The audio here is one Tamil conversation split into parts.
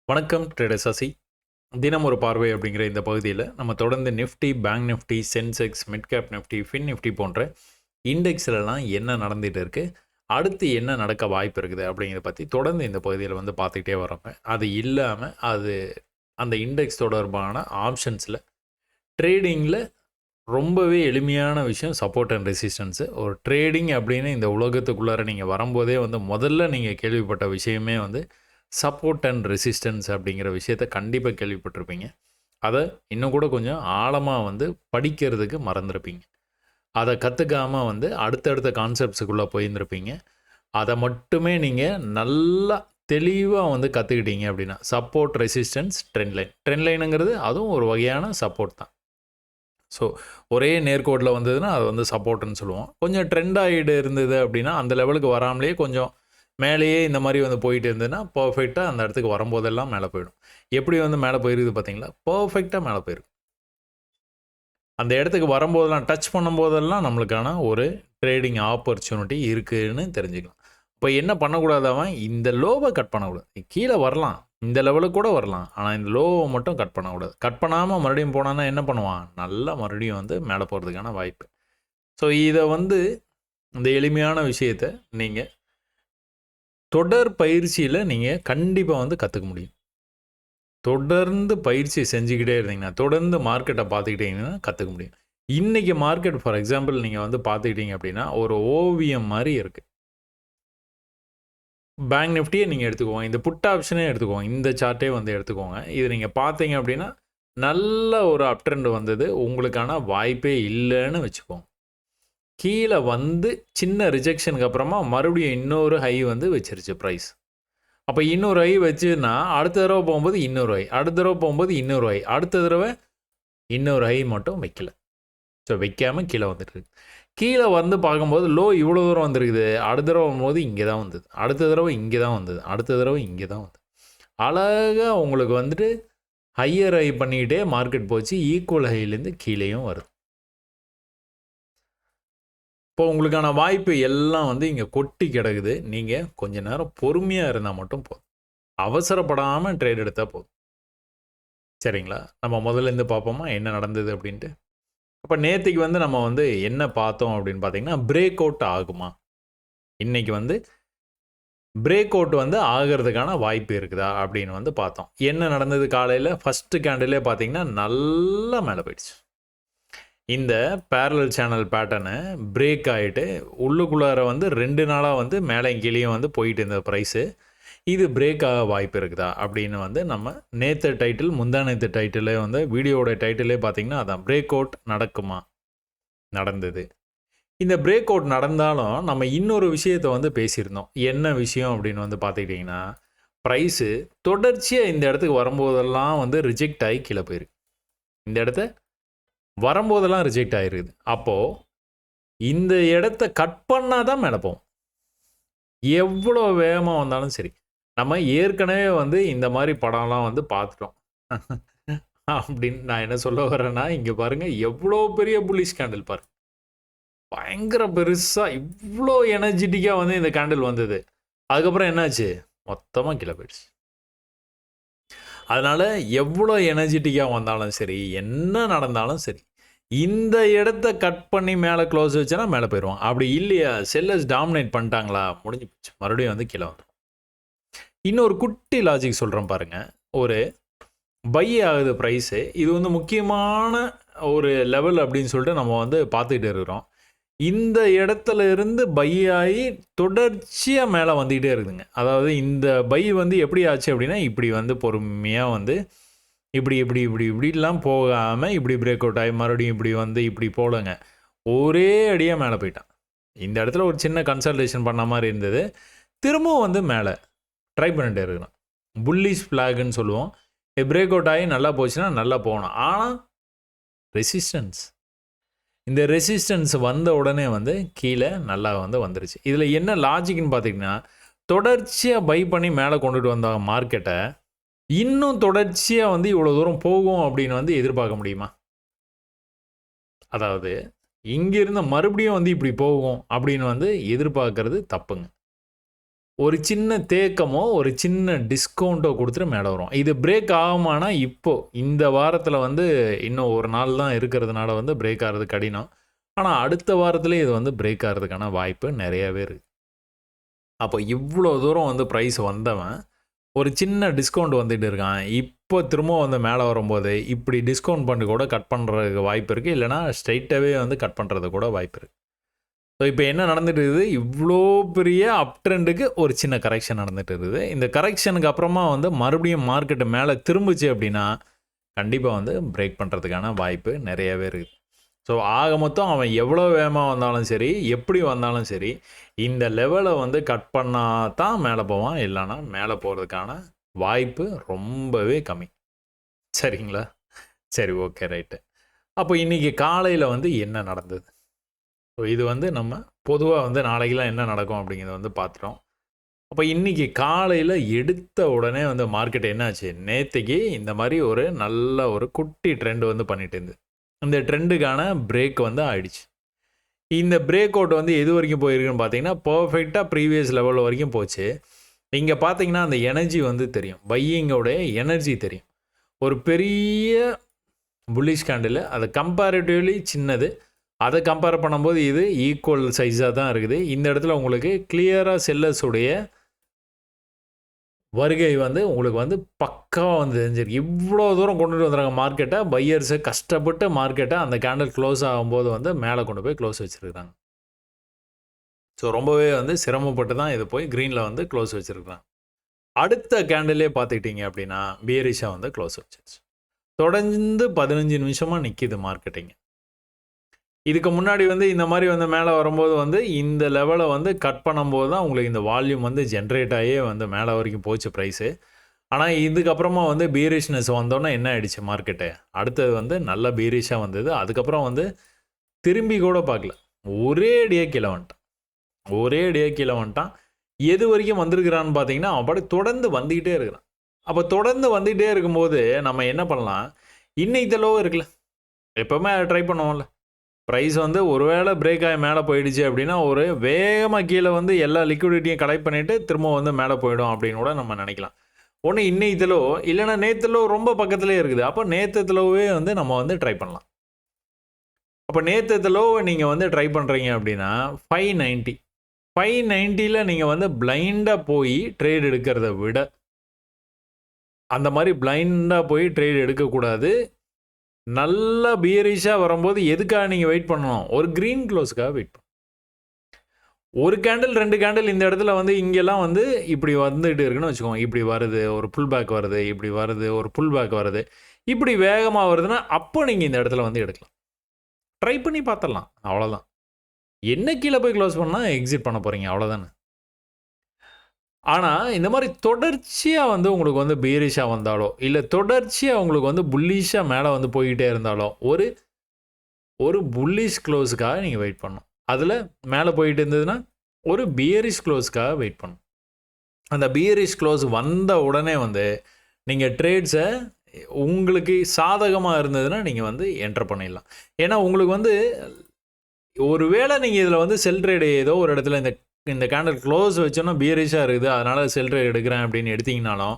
வணக்கம் ட்ரேடர் சசி. தினம் ஒரு பார்வை அப்படிங்கிற இந்த பகுதியில் நம்ம தொடர்ந்து Nifty, bank Nifty, Sensex, mid cap Nifty, fin Nifty போன்ற இண்டெக்ஸ்லலாம் என்ன நடந்துகிட்டு இருக்குது, அடுத்து என்ன நடக்க வாய்ப்பு இருக்குது அப்படிங்கிறத பற்றி தொடர்ந்து இந்த பகுதியில் வந்து பார்த்துக்கிட்டே வரோங்க. அது இல்லாமல் அந்த இண்டெக்ஸ் தொடர்பான ஆப்ஷன்ஸில் ட்ரேடிங்கில் ரொம்பவே எளிமையான விஷயம் சப்போர்ட் அண்ட் ரெசிஸ்டன்ஸு. ஒரு ட்ரேடிங் அப்படின்னு இந்த உலகத்துக்குள்ளார நீங்கள் வரும்போதே வந்து முதல்ல நீங்கள் கேள்விப்பட்ட விஷயமே வந்து சப்போர்ட் அண்ட் ரெசிஸ்டன்ஸ் அப்படிங்கிற விஷயத்த கண்டிப்பாக கேள்விப்பட்டிருப்பீங்க. அதை இன்னும் கூட கொஞ்சம் ஆழமாக வந்து படிக்கிறதுக்கு மறந்துருப்பீங்க. அதை கற்றுக்காமல் வந்து அடுத்தடுத்த கான்செப்ட்ஸுக்குள்ளே போயிருந்துருப்பீங்க. அதை மட்டுமே நீங்கள் நல்லா தெளிவாக வந்து கற்றுக்கிட்டீங்க அப்படின்னா support, resistance, trend line. Trend லைனுங்கிறது அதுவும் ஒரு வகையான சப்போர்ட் தான். ஸோ ஒரே நேர்கோட்டில் வந்ததுன்னா அது வந்து சப்போர்ட்டுன்னு சொல்லுவோம். கொஞ்சம் ட்ரெண்ட் ஆகிட்டு இருந்தது அப்படின்னா அந்த லெவலுக்கு வராமலே கொஞ்சம் மேலேயே இந்த மாதிரி வந்து போயிட்டு இருந்ததுன்னா பர்ஃபெக்டாக அந்த இடத்துக்கு வரும்போதெல்லாம் மேலே போயிடும். எப்படி வந்து மேலே போயிருக்குது பார்த்தீங்களா? பர்ஃபெக்டாக மேலே போயிருக்கு. அந்த இடத்துக்கு வரும்போதெல்லாம் டச் பண்ணும்போதெல்லாம் நம்மளுக்கான ஒரு ட்ரேடிங் ஆப்பர்ச்சுனிட்டி இருக்குதுன்னு தெரிஞ்சுக்கலாம். இப்போ என்ன பண்ணக்கூடாதவன் இந்த லோவை கட் பண்ணக்கூடாது. கீழே வரலாம், இந்த லெவலுக்கு கூட வரலாம், ஆனால் இந்த லோவை மட்டும் கட் பண்ணக்கூடாது. கட் பண்ணாமல் மறுபடியும் போனான்னா என்ன பண்ணுவான்? நல்லா மறுபடியும் வந்து மேலே போகிறதுக்கான வாய்ப்பு. ஸோ இதை வந்து இந்த எளிமையான விஷயத்தை நீங்கள் தொடர் பயிற்சியில் நீங்கள் கண்டிப்பாக வந்து கற்றுக்க முடியும். தொடர்ந்து பயிற்சி செஞ்சுக்கிட்டே இருந்தீங்கன்னா, தொடர்ந்து மார்க்கெட்டை பார்த்துக்கிட்டீங்கன்னா கற்றுக்க முடியும். இன்றைக்கி மார்க்கெட் ஃபார் எக்ஸாம்பிள் நீங்கள் வந்து பார்த்துக்கிட்டீங்க அப்படின்னா ஒரு ஓவியம் மாதிரி இருக்குது. பேங்க் நிஃப்டியை நீங்கள் எடுத்துக்கோங்க, இந்த புட் ஆப்ஷனே எடுத்துக்கோங்க, இந்த சார்ட்டே வந்து எடுத்துக்கோங்க. இது நீங்கள் பார்த்தீங்க அப்படின்னா நல்ல ஒரு அப் ட்ரெண்ட் வந்தது, உங்களுக்கான வாய்ப்பே இல்லைன்னு வச்சுக்கோங்க. கீழே வந்து சின்ன ரிஜெக்ஷனுக்கு அப்புறமா மறுபடியும் இன்னொரு ஹை வந்து வச்சிருச்சு ப்ரைஸ். அப்போ இன்னொரு ஹை வச்சுன்னா அடுத்த தடவை போகும்போது இன்னொரு ஹை, அடுத்த தடவை போகும்போது இன்னொரு ஹை, அடுத்த தடவை இன்னொரு ஹை மட்டும் வைக்கல. ஸோ வைக்காமல் கீழே வந்துட்டு கீழே வந்து பார்க்கும்போது லோ இவ்வளோ தூரம் வந்துருக்குது, அடுத்த தடவை வரும்போது இங்கே தான் வந்தது, அடுத்த தடவை இங்கே தான் வந்தது, அடுத்த தடவை இங்கே தான் வந்தது. அழகாக உங்களுக்கு வந்துட்டு ஹையர் ஹை பண்ணிக்கிட்டே மார்க்கெட் போச்சு, ஈக்குவல் ஹைலேருந்து கீழேயும் வருது. இப்போ உங்களுக்கான வாய்ப்பு எல்லாம் வந்து இங்கே கொட்டி கிடக்குது. நீங்கள் கொஞ்ச நேரம் பொறுமையாக இருந்தால் மட்டும் போதும். அவசரப்படாமல் ட்ரேட் எடுத்தால் போதும். சரிங்களா? நம்ம முதல்லேருந்து பார்ப்போமா என்ன நடந்தது அப்படின்ட்டு. அப்போ நேற்றுக்கு வந்து நம்ம வந்து என்ன பார்த்தோம் அப்படின்னு பார்த்தீங்கன்னா, பிரேக் அவுட் ஆகுமா? இன்றைக்கி வந்து பிரேக் அவுட் வந்து ஆகிறதுக்கான வாய்ப்பு இருக்குதா அப்படின்னு வந்து பார்த்தோம். என்ன நடந்தது காலையில்? ஃபஸ்ட்டு கேண்டிலே பார்த்தீங்கன்னா நல்லா மேலே போயிடுச்சு. இந்த பேரலல் சேனல் பேட்டர்னு பிரேக் ஆகிட்டு உள்ளுக்குள்ளார வந்து 2 நாளாக வந்து மேலே கீழேயும் வந்து போயிட்டு இருந்த ப்ரைஸு. இது பிரேக் ஆக வாய்ப்பு இருக்குதா அப்படின்னு வந்து நம்ம நேற்று டைட்டில், முந்தா நேற்று டைட்டிலே வந்து வீடியோவோட டைட்டிலே பார்த்திங்கன்னா அதான், பிரேக் அவுட் நடக்குமா? நடந்தது. இந்த பிரேக் அவுட் நடந்தாலும் நம்ம இன்னொரு விஷயத்தை வந்து பேசியிருந்தோம். என்ன விஷயம் அப்படின்னு வந்து பார்த்துக்கிட்டிங்கன்னா, ப்ரைஸு தொடர்ச்சியாக இந்த இடத்துக்கு வரும்போதெல்லாம் வந்து ரிஜெக்ட் ஆகி கீழே போயிருக்கு. இந்த இடத்த வரும்போதெல்லாம் ரிஜெக்ட் ஆகிருக்குது. அப்போது இந்த இடத்த கட் பண்ணால் தான் மேலே போகும். எவ்வளோ வேகமாக வந்தாலும் சரி. நம்ம ஏற்கனவே வந்து இந்த மாதிரி படம்லாம் வந்து பார்த்துட்டோம். அப்படின்னு நான் என்ன சொல்ல வரேன்னா, இங்கே பாருங்கள் எவ்வளோ பெரிய புல்லிஷ் கேண்டில் பாருங்கள். பயங்கர பெருசாக இவ்வளோ எனர்ஜெட்டிக்காக வந்து இந்த கேண்டில் வந்தது. அதுக்கப்புறம் என்னாச்சு? மொத்தமாக கீழே போயிடுச்சு. அதனால் எவ்வளோ எனர்ஜெட்டிக்காக வந்தாலும் சரி, என்ன நடந்தாலும் சரி, இந்த இடத்த கட் பண்ணி மேலே க்ளோஸ் வச்சனா மேலே போயிடுவான். அப்படி இல்லையா, செல்லர்ஸ் டாமினேட் பண்ணிட்டாங்களா, முடிஞ்சு போச்சு, மறுபடியும் வந்து கீழே வந்துடும். இன்னொரு குட்டி லாஜிக் சொல்கிறேன் பாருங்கள். ஒரு பை ஆகுது ப்ரைஸு, இது வந்து முக்கியமான ஒரு லெவல் அப்படின்னு சொல்லிட்டு நம்ம வந்து பார்த்துக்கிட்டு இருக்கிறோம். இந்த இடத்துல இருந்து பை ஆகி தொடர்ச்சியாக மேலே வந்துக்கிட்டே இருக்குதுங்க. அதாவது இந்த பை வந்து எப்படி ஆச்சு அப்படின்னா, இப்படி வந்து பொறுமையாக வந்து இப்படிலாம் போகாமல் இப்படி பிரேக் அவுட் ஆகி மறுபடியும் இப்படி வந்து இப்படி போலங்க, ஒரே அடியாக மேலே போயிட்டான். இந்த இடத்துல ஒரு சின்ன கன்சல்டேஷன் பண்ண மாதிரி இருந்தது. திரும்பவும் வந்து மேலே ட்ரை பண்ணிட்டே இருக்கணும். புல்லிஷ் ஃப்ளாகுன்னு சொல்லுவோம். பிரேக் அவுட் ஆகி நல்லா போச்சுன்னா நல்லா போகணும். ஆனால் ரெசிஸ்டன்ஸ், இந்த ரெசிஸ்டன்ஸ் வந்த உடனே வந்து கீழே நல்லா வந்து வந்துருச்சு. இதில் என்ன லாஜிக்னு பார்த்தீங்கன்னா, தொடர்ச்சியாக பை பண்ணி மேலே கொண்டுட்டு வந்த மார்க்கெட்டை இன்னும் தொடர்ச்சியாக வந்து இவ்வளோ தூரம் போகும் அப்படின்னு வந்து எதிர்பார்க்க முடியுமா? அதாவது இங்கிருந்து மறுபடியும் வந்து இப்படி போகும் அப்படின்னு வந்து எதிர்பார்க்கறது தப்புங்க. ஒரு சின்ன தேக்கமோ, ஒரு சின்ன டிஸ்கவுண்ட்டோ குடுத்துட்டு மேல வரும். இது பிரேக் ஆகுமானா, இப்போ இந்த வாரத்தில வந்து இன்னும் ஒரு நாள் தான் இருக்கிறதுனால வந்து பிரேக் ஆறது கடினம். ஆனா, அடுத்த வாரத்திலே இது வந்து பிரேக் ஆறதுக்கான வாய்ப்பு நெறையாவே இருக்கு. அப்போ இவ்ளோ தூரம் வந்து பிரைஸ் வந்தவன், ஒரு சின்ன டிஸ்கவுண்ட் வந்துட்டு இருக்கான். இப்போ திரும்பவும் வந்து மேல வரும்போது, இப்படி டிஸ்கவுண்ட் பண்ணி கூட கட் பண்றதுக்கு வாய்ப்பு இருக்கு. இல்லன்னா ஸ்ட்ரெய்ட்டாவே வந்து கட் பண்றதுக்கு கூட வாய்ப்பு இருக்கு. ஸோ இப்போ என்ன நடந்துட்டு இருக்குது, இவ்ளோ பெரிய அப் ட்ரெண்டுக்கு ஒரு சின்ன கரெக்ஷன் நடந்துட்டு இருக்குது. இந்த கரெக்ஷனுக்கு அப்புறமா வந்து மறுபடியும் மார்க்கெட் மேல திரும்புச்சு அப்படின்னா, கண்டிப்பா வந்து பிரேக் பண்றதுக்கான வாய்ப்பு நெறையாவே இருக்கு. ஸோ ஆக மொத்தம் அவன் எவ்வளோ வேகமா வந்தாலும் சரி, எப்படி வந்தாலும் சரி, இந்த லெவல வந்து கட் பண்ணா தான் மேல போவான். இல்லன்னா மேல போறதுக்கான வாய்ப்பு ரொம்பவே கம்மி. சரிங்களா? சரி, ஓகே, ரைட்டு. அப்போ இன்னைக்கு காலையில வந்து என்ன நடந்தது? ஸோ இது வந்து நம்ம பொதுவா வந்து நாளைக்கெல்லாம் என்ன நடக்கும் அப்படிங்கிறத வந்து பார்த்துட்டோம். அப்போ இன்னைக்கு காலையில எடுத்த உடனே வந்து மார்க்கெட் என்னாச்சு? நேத்தைக்கு இந்த மாரி ஒரு நல்ல ஒரு குட்டி ட்ரெண்ட் வந்து பண்ணிட்டு இருந்தது. இந்த ட்ரெண்டுக்கான பிரேக் வந்து ஆயிடுச்சு. இந்த பிரேக் அவுட் வந்து எது வரைக்கும் போயிருக்குன்னு பார்த்தீங்கன்னா, பெர்ஃபெக்ட்டா ப்ரீவியஸ் லெவல் வரைக்கும் போச்சு. இங்க பார்த்தீங்கன்னா, அந்த எனர்ஜி வந்து தெரியும். பையிங்கோட எனர்ஜி தெரியும். ஒரு பெரிய புல்லிஷ் கேண்டிலு, அது கம்பேரிட்டிவ்லி சின்னது. அத கம்பேர் பண்ணும்போது இது ஈக்குவல் சைஸா தான் இருக்குது. இந்த இடத்துல உங்களுக்கு கிளியரா செல்லர்ஸ் உடைய வருகை வந்து உங்களுக்கு வந்து பக்காவா வந்து தெரிஞ்சிருக்கு. இவ்ளோ தூரம் கொண்டுட்டு வந்துருக்காங்க மார்க்கெட்ட. பையர்ஸ் கஷ்டப்பட்டு மார்க்கெட்ட அந்த கேண்டில் க்ளோஸ் ஆகும்போது வந்து மேல கொண்டு போய் க்ளோஸ் வச்சிருக்காங்க. ஸோ ரொம்பவே வந்து சிரமப்பட்டு தான் இது போய் கிரீன்ல வந்து க்ளோஸ் வச்சிருக்காங்க. அடுத்த கேண்டிலே பார்த்துக்கிட்டீங்க அப்படின்னா, பியரிஷா வந்து க்ளோஸ் வச்சிருச்சு. தொடர்ந்து 15 நிமிஷமா நிக்குது மார்க்கெட்டிங். இதுக்கு முன்னாடி வந்து இந்த மாரி வந்து மேல வரும்போது வந்து இந்த லெவல வந்து கட் பண்ணும்போது தான் உங்களுக்கு இந்த வால்யூம் வந்து ஜெனரேட் ஆகி வந்து மேல வரைக்கும் போச்சு பிரைஸு. ஆனா, இதுக்கப்புறமா வந்து பீரிஷ்னஸ் வந்தோனே என்ன ஆயிடுச்சு மார்க்கெட்டு? அடுத்தது வந்து நல்ல பீரிஷா வந்தது. அதுக்கப்புறம் வந்து திரும்பி கூட பார்க்கல. ஒரேடியா கீழ வந்துட்டான். ஒரேடியா கீழ வந்துட்டான். எது வரைக்கும் வந்திருக்கிறான்னு பார்த்தீங்கன்னா, அவன் பாட்டுக்கு தொடர்ந்து வந்துகிட்டே இருக்கிறான். அப்ப தொடர்ந்து வந்துட்டே இருக்கும்போது, நம்ம என்ன பண்ணலாம்? இன்னைக்கு லோ இருக்குல்ல, எப்பவுமே ட்ரை பண்ணுவோம்ல. பிரைஸ் வந்து ஒருவேளை பிரேக் ஆகி மேல போயிடுச்சு அப்படின்னா, ஒரு வேகமா கீழ வந்து எல்லா லிக்விடிட்டியும் கலெக்ட் பண்ணிட்டு, திரும்ப வந்து மேல போயிடும் அப்படின்னு கூட நம்ம நெனைக்கலாம். ஒண்ணு இன்னைக்கு லோ, இல்லன்னா நேத்து லோ ரொம்ப பக்கத்திலேயே இருக்குது. அப்ப நேத்து லோவே வந்து நம்ம வந்து ட்ரை பண்ணலாம். அப்ப நேத்து லோவ நீங்க வந்து ட்ரை பண்றீங்க அப்படின்னா, 590. 590ல நீங்க வந்து பிளைண்டா போய் ட்ரேட் எடுக்கிறத விட, அந்த மாரி பிளைண்டா போய் ட்ரேட் எடுக்கக்கூடாது. நல்லா பியரிஷா வரும்போது எதுக்காக நீங்க வெயிட் பண்ணணும்? ஒரு கிரீன் க்ளோஸ்க்காக வெயிட் பண்ணணும். 1 கேண்டில், 2 கேண்டில் இந்த இடத்துல வந்து இங்கெல்லாம் வந்து இப்படி வந்துட்டு இருக்குன்னு வச்சுக்கோங்க. இப்படி வருது, ஒரு புல் பேக் வருது, இப்படி வருது, ஒரு புல் பேக் வருது. இப்படி வேகமா வருதுன்னா, அப்போ நீங்க இந்த இடத்துல வந்து எடுக்கலாம். ட்ரை பண்ணி பார்த்துடலாம். அவ்வளோதான். என்ன கீழ போய் க்ளோஸ் பண்ணா எக்ஸிட் பண்ண போறீங்க. அவ்வளோதானே. ஆனா, இந்த மாரி தொடர்ச்சியா வந்து உங்களுக்கு வந்து பியரிஷா வந்தாலோ, இல்ல தொடர்ச்சியா உங்களுக்கு வந்து புல்லிஷா மேல வந்து போய்க்கிட்டே இருந்தாலோ, ஒரு ஒரு புல்லிஷ் க்ளோஸ்க்காக நீங்க வெயிட் பண்ணணும். அதுல மேல போயிட்டு இருந்ததுன்னா, ஒரு பியரிஷ் க்ளோஸ்க்காக வெயிட் பண்ணணும். அந்த பியரிஷ் க்ளோஸ் வந்த உடனே வந்து, நீங்க ட்ரேட்ஸ உங்களுக்கு சாதகமா இருந்ததுன்னா, நீங்க வந்து என்டர் பண்ணிடலாம். ஏன்னா, உங்களுக்கு வந்து ஒருவேளை நீங்க இதுல வந்து செல் ட்ரேட் ஏதோ ஒரு இடத்துல இந்த இந்த கேண்டில் க்ளோஸ் வச்சோன்னா பியரிஷா இருக்குது. அதனால செல் ட்ரேட் எடுக்கிறேன் அப்படின்னு எடுத்தீங்கனாலும்,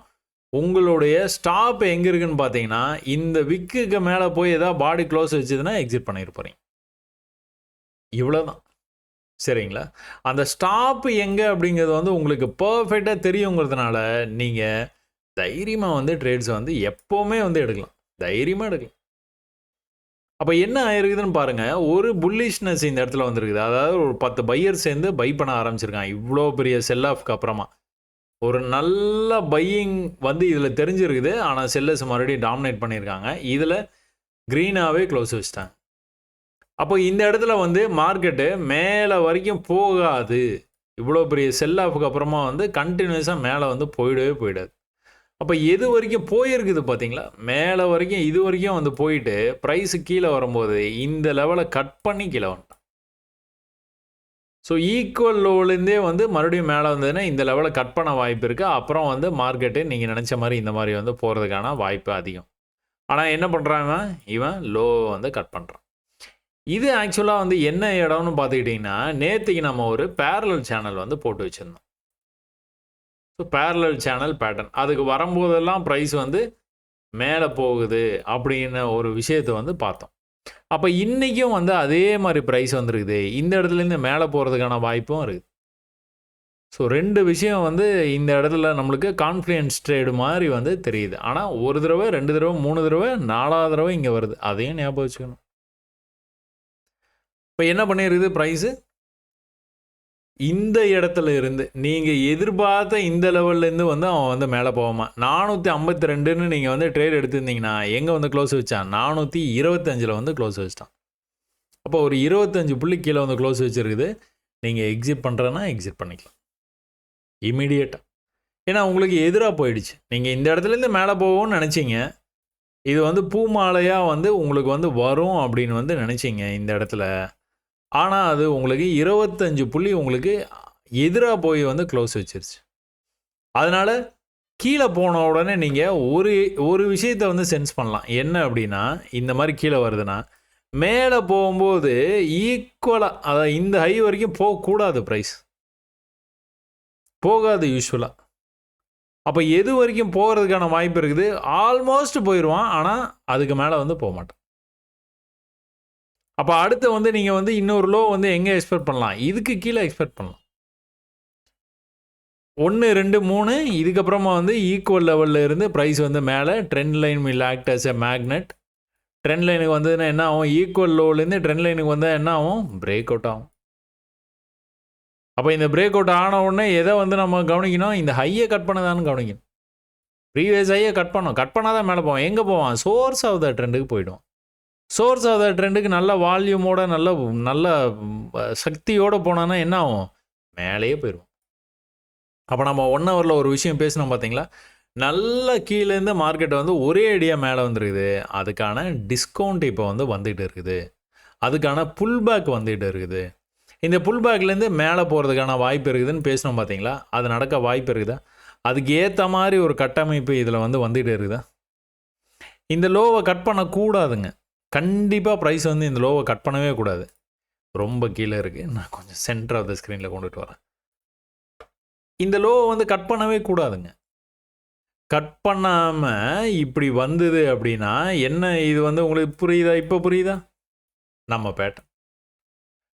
உங்களுடைய ஸ்டாப் எங்க இருக்குன்னு பார்த்தீங்கன்னா, இந்த விக்குக்கு மேல போய் ஏதாவது பாடி க்ளோஸ் வச்சதுன்னா எக்ஸிட் பண்ணிற போறீங்க. இவ்வளோதான். சரிங்களா? அந்த ஸ்டாப் எங்க அப்படிங்கிறது வந்து உங்களுக்கு பெர்ஃபெக்ட்டா தெரியுங்கிறதுனால, நீங்க தைரியமா வந்து ட்ரேட்ஸ வந்து எப்பவுமே வந்து எடுக்கலாம். தைரியமா எடுக்கலாம். அப்ப என்ன ஆயிருக்குதுன்னு பாருங்க. ஒரு புல்லிஷ்னஸ் இந்த இடத்துல வந்திருக்குது. அதாவது ஒரு 10 பையர் சேர்ந்து பை பண்ண ஆரம்பிச்சிருக்காங்க. இவ்ளோ பெரிய செல் ஆஃப்க்கு அப்புறமா. ஒரு நல்ல பையிங் வந்து இதுல தெரிஞ்சிருக்குது. ஆனா செல்லர்ஸ் மறுபடியும் டாமினேட் பண்ணியிருக்காங்க. இதுல கிரீனாவே க்ளோஸ் வச்சுட்டாங்க. அப்போ இந்த இடத்துல வந்து மார்க்கெட்டு மேல வரைக்கும் போகாது. இவ்ளோ பெரிய செல் ஆஃப்க்கு அப்புறமா வந்து கன்டினியூஸா மேல வந்து போயிடவே போயிடாது. அப்ப எது வரைக்கும் போயிருக்குது பார்த்தீங்களா? மேல வரைக்கும் இதுவரைக்கும் வந்து போயிட்டு, பிரைஸ் கீழ வரும்போது, இந்த லெவல கட் பண்ணி கீழ வந்துட்டான். ஸோ ஈக்குவல் லோலேருந்தே வந்து மறுபடியும் மேல வந்ததுன்னா, இந்த லெவல கட் பண்ண வாய்ப்பு இருக்கு. அப்புறம் வந்து மார்க்கெட்டு நீங்க நெனச்ச மாரி இந்த மாரி வந்து போறதுக்கான வாய்ப்பு அதிகம். ஆனா என்ன பண்றான் இவன்? இவன் லோ வந்து கட் பண்றான். இது ஆக்சுவலா வந்து என்ன இடம்னு பார்த்துக்கிட்டீங்கன்னா, நேத்தைக்கு நம்ம ஒரு பேரலல் சேனல் வந்து போட்டு வச்சிருந்தோம். ஸோ பேரலல் சேனல் பேட்டர்ன் அதுக்கு வரும்போதெல்லாம் ப்ரைஸ் வந்து மேலே போகுது அப்படின்னு ஒரு விஷயத்தை வந்து பார்த்தோம். அப்போ இன்றைக்கும் வந்து அதே மாதிரி ப்ரைஸ் வந்துருக்குது. இந்த இடத்துலேருந்து மேலே போகிறதுக்கான வாய்ப்பும் இருக்குது. ஸோ 2 விஷயம் வந்து இந்த இடத்துல நம்மளுக்கு கான்ஃப்ளூயன்ஸ் ட்ரேடு மாதிரி வந்து தெரியுது. ஆனால் ஒரு தடவை 2 தடவை 3 தடவை 4வது தடவை இங்கே வருது. அதையும் ஞாபகம் வச்சுக்கணும். இப்போ என்ன பண்ணியிருக்குது ப்ரைஸு? இந்த இடத்துல இருந்து நீங்கள் எதிர்பார்த்த இந்த லெவல்லேருந்து வந்து அவன் வந்து மேலே போவாமா. 452ன்னு நீங்கள் வந்து ட்ரேட் எடுத்திருந்தீங்கன்னா எங்கே வந்து க்ளோஸ் வச்சான்? 425ல் வந்து க்ளோஸ் வச்சிட்டான். அப்போ ஒரு 25 புள்ளி கீழே வந்து க்ளோஸ் வச்சுருக்குது. நீங்கள் எக்ஸிட் பண்ணுறேன்னா எக்ஸிட் பண்ணிக்கலாம் இமீடியட்டாக. ஏன்னா உங்களுக்கு எதிராக போயிடுச்சு. நீங்கள் இந்த இடத்துலேருந்து மேலே போவோம்னு நினச்சிங்க. இது வந்து பூமாலையாக வந்து உங்களுக்கு வந்து வரும் அப்படின்னு வந்து நினச்சிங்க இந்த இடத்துல. ஆனால் அது உங்களுக்கு 25 புள்ளி உங்களுக்கு எதிராக போய் வந்து க்ளோஸ் வச்சிருச்சு. அதனால் கீழே போன உடனே நீங்கள் ஒரு விஷயத்தை வந்து சென்ஸ் பண்ணலாம். என்ன அப்படின்னா இந்த மாதிரி கீழே வருதுன்னா மேலே போகும்போது ஈக்குவலாக அதாவது இந்த ஹை வரைக்கும் போகக்கூடாது ப்ரைஸ். போகாது யூஸ்வலாக. அப்போ எது வரைக்கும் போகிறதுக்கான வாய்ப்பு இருக்குது? ஆல்மோஸ்ட் போயிடுவான். ஆனால் அதுக்கு மேலே வந்து போக மாட்டான். அப்போ அடுத்து வந்து நீங்கள் வந்து இன்னொரு லோ வந்து எங்கே எக்ஸ்பெக்ட் பண்ணலாம்? இதுக்கு கீழே எக்ஸ்பெக்ட் பண்ணலாம். 1, 2, 3 இதுக்கப்புறமா வந்து ஈக்குவல் லெவலில் இருந்து ப்ரைஸ் வந்து மேலே trend line will act as a magnet. Trend லைனுக்கு வந்ததுன்னா என்ன ஆகும்? ஈக்குவல் லோலேருந்து ட்ரெண்ட் லைனுக்கு வந்தால் என்ன ஆகும்? பிரேக் அவுட் ஆகும். அப்போ இந்த பிரேக் அவுட் ஆன உடனே எதை வந்து நம்ம கவனிக்கணும்? இந்த ஹையை கட் பண்ணதான்னு கவனிக்கணும். ப்ரீவியஸ் ஹையை கட் பண்ணணும். கட் பண்ணால் தான் மேலே போவான். எங்கே போவான்? சோர்ஸ் ஆஃப் த ட்ரெண்டுக்கு போயிடுவான். சோர்ஸ் ஆஃப் த ட்ரெண்டுக்கு நல்ல வால்யூமோட நல்ல சக்தியோடு போனான்னா என்ன ஆகும்? மேலேயே போயிடுவோம். அப்போ நம்ம 1 ஹவரில் ஒரு விஷயம் பேசணும் பார்த்தீங்களா? நல்ல கீழேருந்து மார்க்கெட் வந்து ஒரே அடியாக மேலே வந்துருக்குது. அதுக்கான டிஸ்கவுண்ட் இப்போ வந்து வந்துகிட்டு இருக்குது. அதுக்கான புல் பேக் வந்துகிட்டு இருக்குது. இந்த புல் பேக்லேருந்து மேலே போகிறதுக்கான வாய்ப்பு இருக்குதுன்னு பேசணும் பார்த்தீங்களா? அது நடக்க வாய்ப்பு இருக்குதா? அதுக்கு ஏற்ற மாதிரி ஒரு கட்டமைப்பு இதில் வந்து வந்துகிட்டு இருக்குதா? இந்த லோவை கட் பண்ணக்கூடாதுங்க. கண்டிப்பாக ப்ரைஸ் வந்து இந்த லோவை கட் பண்ணவே கூடாது. ரொம்ப கீழே இருக்குது. நான் கொஞ்சம் சென்டர் ஆஃப் த ஸ்க்ரீனில் கொண்டுட்டு வரேன். இந்த லோவை வந்து கட் பண்ணவே கூடாதுங்க. கட் பண்ணாமல் இப்படி வந்தது அப்படின்னா என்ன? இது வந்து உங்களுக்கு புரியுதா? இப்போ புரியுதா?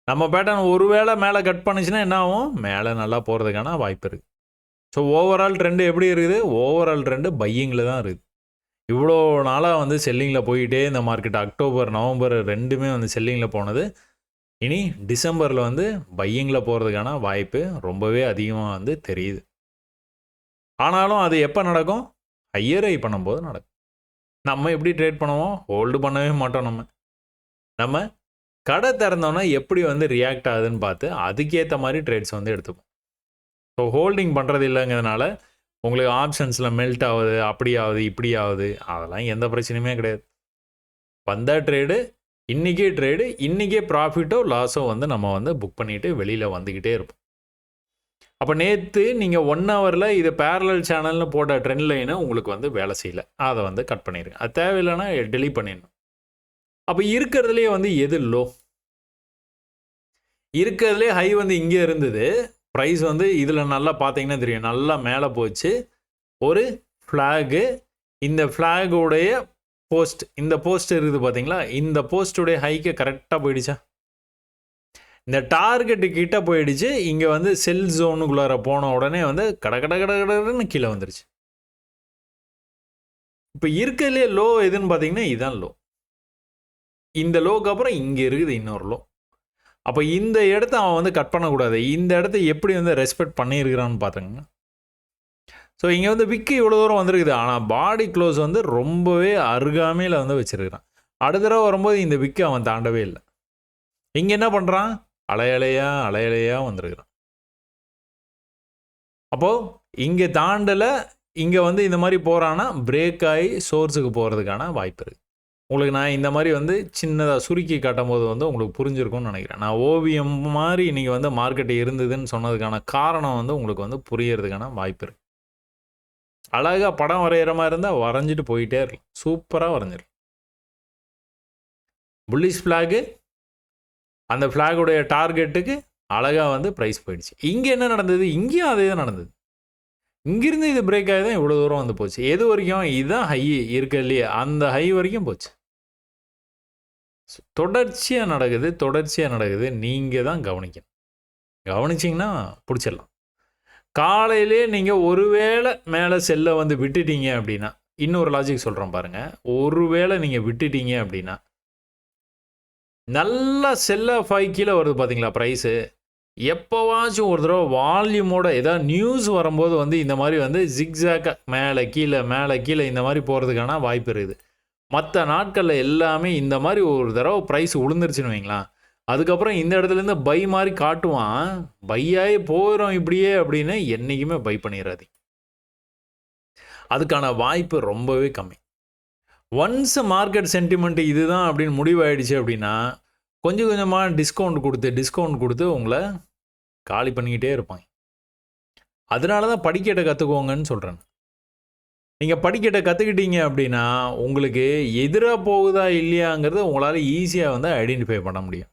நம்ம பேட்டர்ன் ஒருவேளை மேலே கட் பண்ணிச்சுன்னா என்ன ஆகும்? மேலே நல்லா போகிறதுக்கான வாய்ப்பு இருக்குது. ஸோ ஓவரால் ட்ரெண்டு எப்படி இருக்குது? ஓவரால் ட்ரெண்டு பையிங்கில் தான் இருக்குது. இவ்வளோ நாளாக வந்து செல்லிங்கில் போயிட்டே இந்த மார்க்கெட் அக்டோபர் நவம்பர் 2மே வந்து செல்லிங்கில் போனது. இனி டிசம்பரில் வந்து பையிங்கில் போகிறதுக்கான வாய்ப்பு ரொம்பவே அதிகமாக வந்து தெரியுது. ஆனாலும் அது எப்போ நடக்கும்? ஹையர் ஹை பண்ணும்போது நடக்கும். நம்ம எப்படி ட்ரேட் பண்ணுவோம்? ஹோல்டு பண்ணவே மாட்டோம். நம்ம கடை திறந்தோன்னா எப்படி வந்து ரியாக்ட் ஆகுதுன்னு பார்த்து அதுக்கேற்ற மாதிரி ட்ரேட்ஸ் வந்து எடுத்துப்போம். ஸோ ஹோல்டிங் பண்ணுறது இல்லைங்கிறதுனால உங்களுக்கு ஆப்ஷன்ஸில் மெல்ட் ஆகுது, அப்படி ஆகுது, இப்படி ஆகுது, அதெல்லாம் எந்த பிரச்சனையுமே கிடையாது. வந்த ட்ரேடு இன்றைக்கே ட்ரேடு, இன்றைக்கே ப்ராஃபிட்டோ லாஸோ வந்து நம்ம வந்து புக் பண்ணிவிட்டு வெளியில் வந்துக்கிட்டே இருப்போம். அப்போ நேற்று நீங்கள் 1 ஹவரில் இது பேரலல் சேனல்னு போட்ட ட்ரெண்ட் லைனை உங்களுக்கு வந்து வேலை செய்யலை. அதை வந்து கட் பண்ணிடுங்க. அது தேவையில்லைன்னா டெலீட் பண்ணிடணும். அப்போ இருக்கிறதுலே வந்து எது லோ? இருக்கிறதுலே ஹை வந்து இங்கே இருந்தது. ப்ரைஸ் வந்து இதில் நல்லா பார்த்தீங்கன்னா தெரியும். நல்லா மேலே போச்சு. ஒரு ஃப்ளாகு, இந்த ஃப்ளாகுடைய போஸ்ட், இந்த போஸ்ட் இருக்குது பார்த்தீங்களா? இந்த போஸ்ட்டுடைய ஹைக்கு கரெக்டாக போயிடுச்சா? இந்த டார்கெட்டு கிட்ட போயிடுச்சு. இங்கே வந்து செல் ஜோனுக்குள்ளார போன உடனே வந்து கடன்னு கீழே வந்துருச்சு. இப்போ இருக்கிறதுலே லோ எதுன்னு பார்த்தீங்கன்னா இதுதான் லோ. இந்த லோக்கு அப்புறம் இங்கே இருக்குது இன்னொரு லோ. அப்போ இந்த இடத்த அவன் வந்து கட் பண்ணக்கூடாது. இந்த இடத்த எப்படி வந்து ரெஸ்பெக்ட் பண்ணியிருக்கிறான்னு பார்த்துங்க. ஸோ இங்கே வந்து விக்கு இவ்வளோ தூரம் வந்துருக்குது. ஆனால் பாடி க்ளோஸ் வந்து ரொம்பவே அருகாமையில் வந்து வச்சுருக்கிறான். அடுத்த தடவை வரும்போது இந்த விக்கு அவன் தாண்டவே இல்லை. இங்கே என்ன பண்ணுறான்? அலையலையாக வந்துருக்கிறான். அப்போது இங்கே தாண்டலை, இங்கே வந்து இந்த மாதிரி போகிறான்னா பிரேக் ஆகி சோர்ஸுக்கு போகிறதுக்கான வாய்ப்பு இருக்குது. உங்களுக்கு நான் இந்த மாதிரி வந்து சின்னதாக சுருக்கி காட்டும் போது வந்து உங்களுக்கு புரிஞ்சிருக்கும்னு நினைக்கிறேன். நான் ஓவியம் மாதிரி இன்றைக்கி வந்து மார்க்கெட் இருந்ததுன்னு சொன்னதுக்கான காரணம் வந்து உங்களுக்கு வந்து புரியறதுக்கான வாய்ப்பு இருக்குது. அழகாக படம் வரைகிற மாதிரி இருந்தால் வரைஞ்சிட்டு போயிட்டே இருக்கலாம். சூப்பராக வரைஞ்சிடலாம். புல்லிஷ் ஃப்ளாகு, அந்த ஃப்ளாகுடைய டார்கெட்டுக்கு அழகாக வந்து ப்ரைஸ் போயிடுச்சு. இங்கே என்ன நடந்தது? இங்கேயும் அதே தான் நடந்தது. இங்கிருந்து இது பிரேக் ஆகி தான் இவ்வளோ தூரம் வந்து போச்சு. எது வரைக்கும்? இதுதான் ஹை இருக்கு இல்லையா, அந்த ஹை வரைக்கும் போச்சு. தொடர்ச்சியாக நடக்குது. நீங்கள் தான் கவனிக்கணும். கவனிச்சிங்கன்னா பிடிச்சிடலாம். காலையிலே நீங்கள் ஒருவேளை மேலே செல்லை வந்து விட்டுட்டீங்க அப்படின்னா, இன்னொரு லாஜிக் சொல்கிறேன் பாருங்கள். ஒருவேளை நீங்கள் விட்டுட்டீங்க அப்படின்னா, நல்லா செல்ல 5 கீழே வருது பார்த்தீங்களா ப்ரைஸு. எப்போவாச்சும் ஒரு தடவை வால்யூமோட ஏதாவது நியூஸ் வரும்போது வந்து இந்த மாதிரி வந்து ஜிக்ஸாக்காக மேலே கீழே இந்த மாதிரி போகிறதுக்கான வாய்ப்பு இருக்குது. மற்ற நாட்களில் எல்லாமே இந்த மாதிரி ஒரு தடவை ப்ரைஸ் விழுந்துருச்சுன்னு வைங்களேன், அதுக்கப்புறம் இந்த இடத்துலேருந்து பை மாதிரி காட்டுவான், பையாகி போயிடும் இப்படியே அப்படின்னு என்றைக்குமே பை பண்ணிடாதீங்க. அதுக்கான வாய்ப்பு ரொம்பவே கம்மி. ஒன்ஸ் மார்க்கெட் சென்டிமெண்ட் இதுதான் அப்படின்னு முடிவாயிடுச்சு அப்படின்னா, கொஞ்சம் கொஞ்சமாக டிஸ்கவுண்ட் கொடுத்து உங்களை காலி பண்ணிக்கிட்டே இருப்பாங்க. அதனால தான் படிக்கட்டை கற்றுக்கோங்கன்னு சொல்கிறேன். நீங்கள் படிக்கட்டை கற்றுக்கிட்டீங்க அப்படின்னா, உங்களுக்கு எதிராக போகுதா இல்லையாங்கிறத உங்களால் ஈஸியாக வந்து ஐடென்டிஃபை பண்ண முடியும்.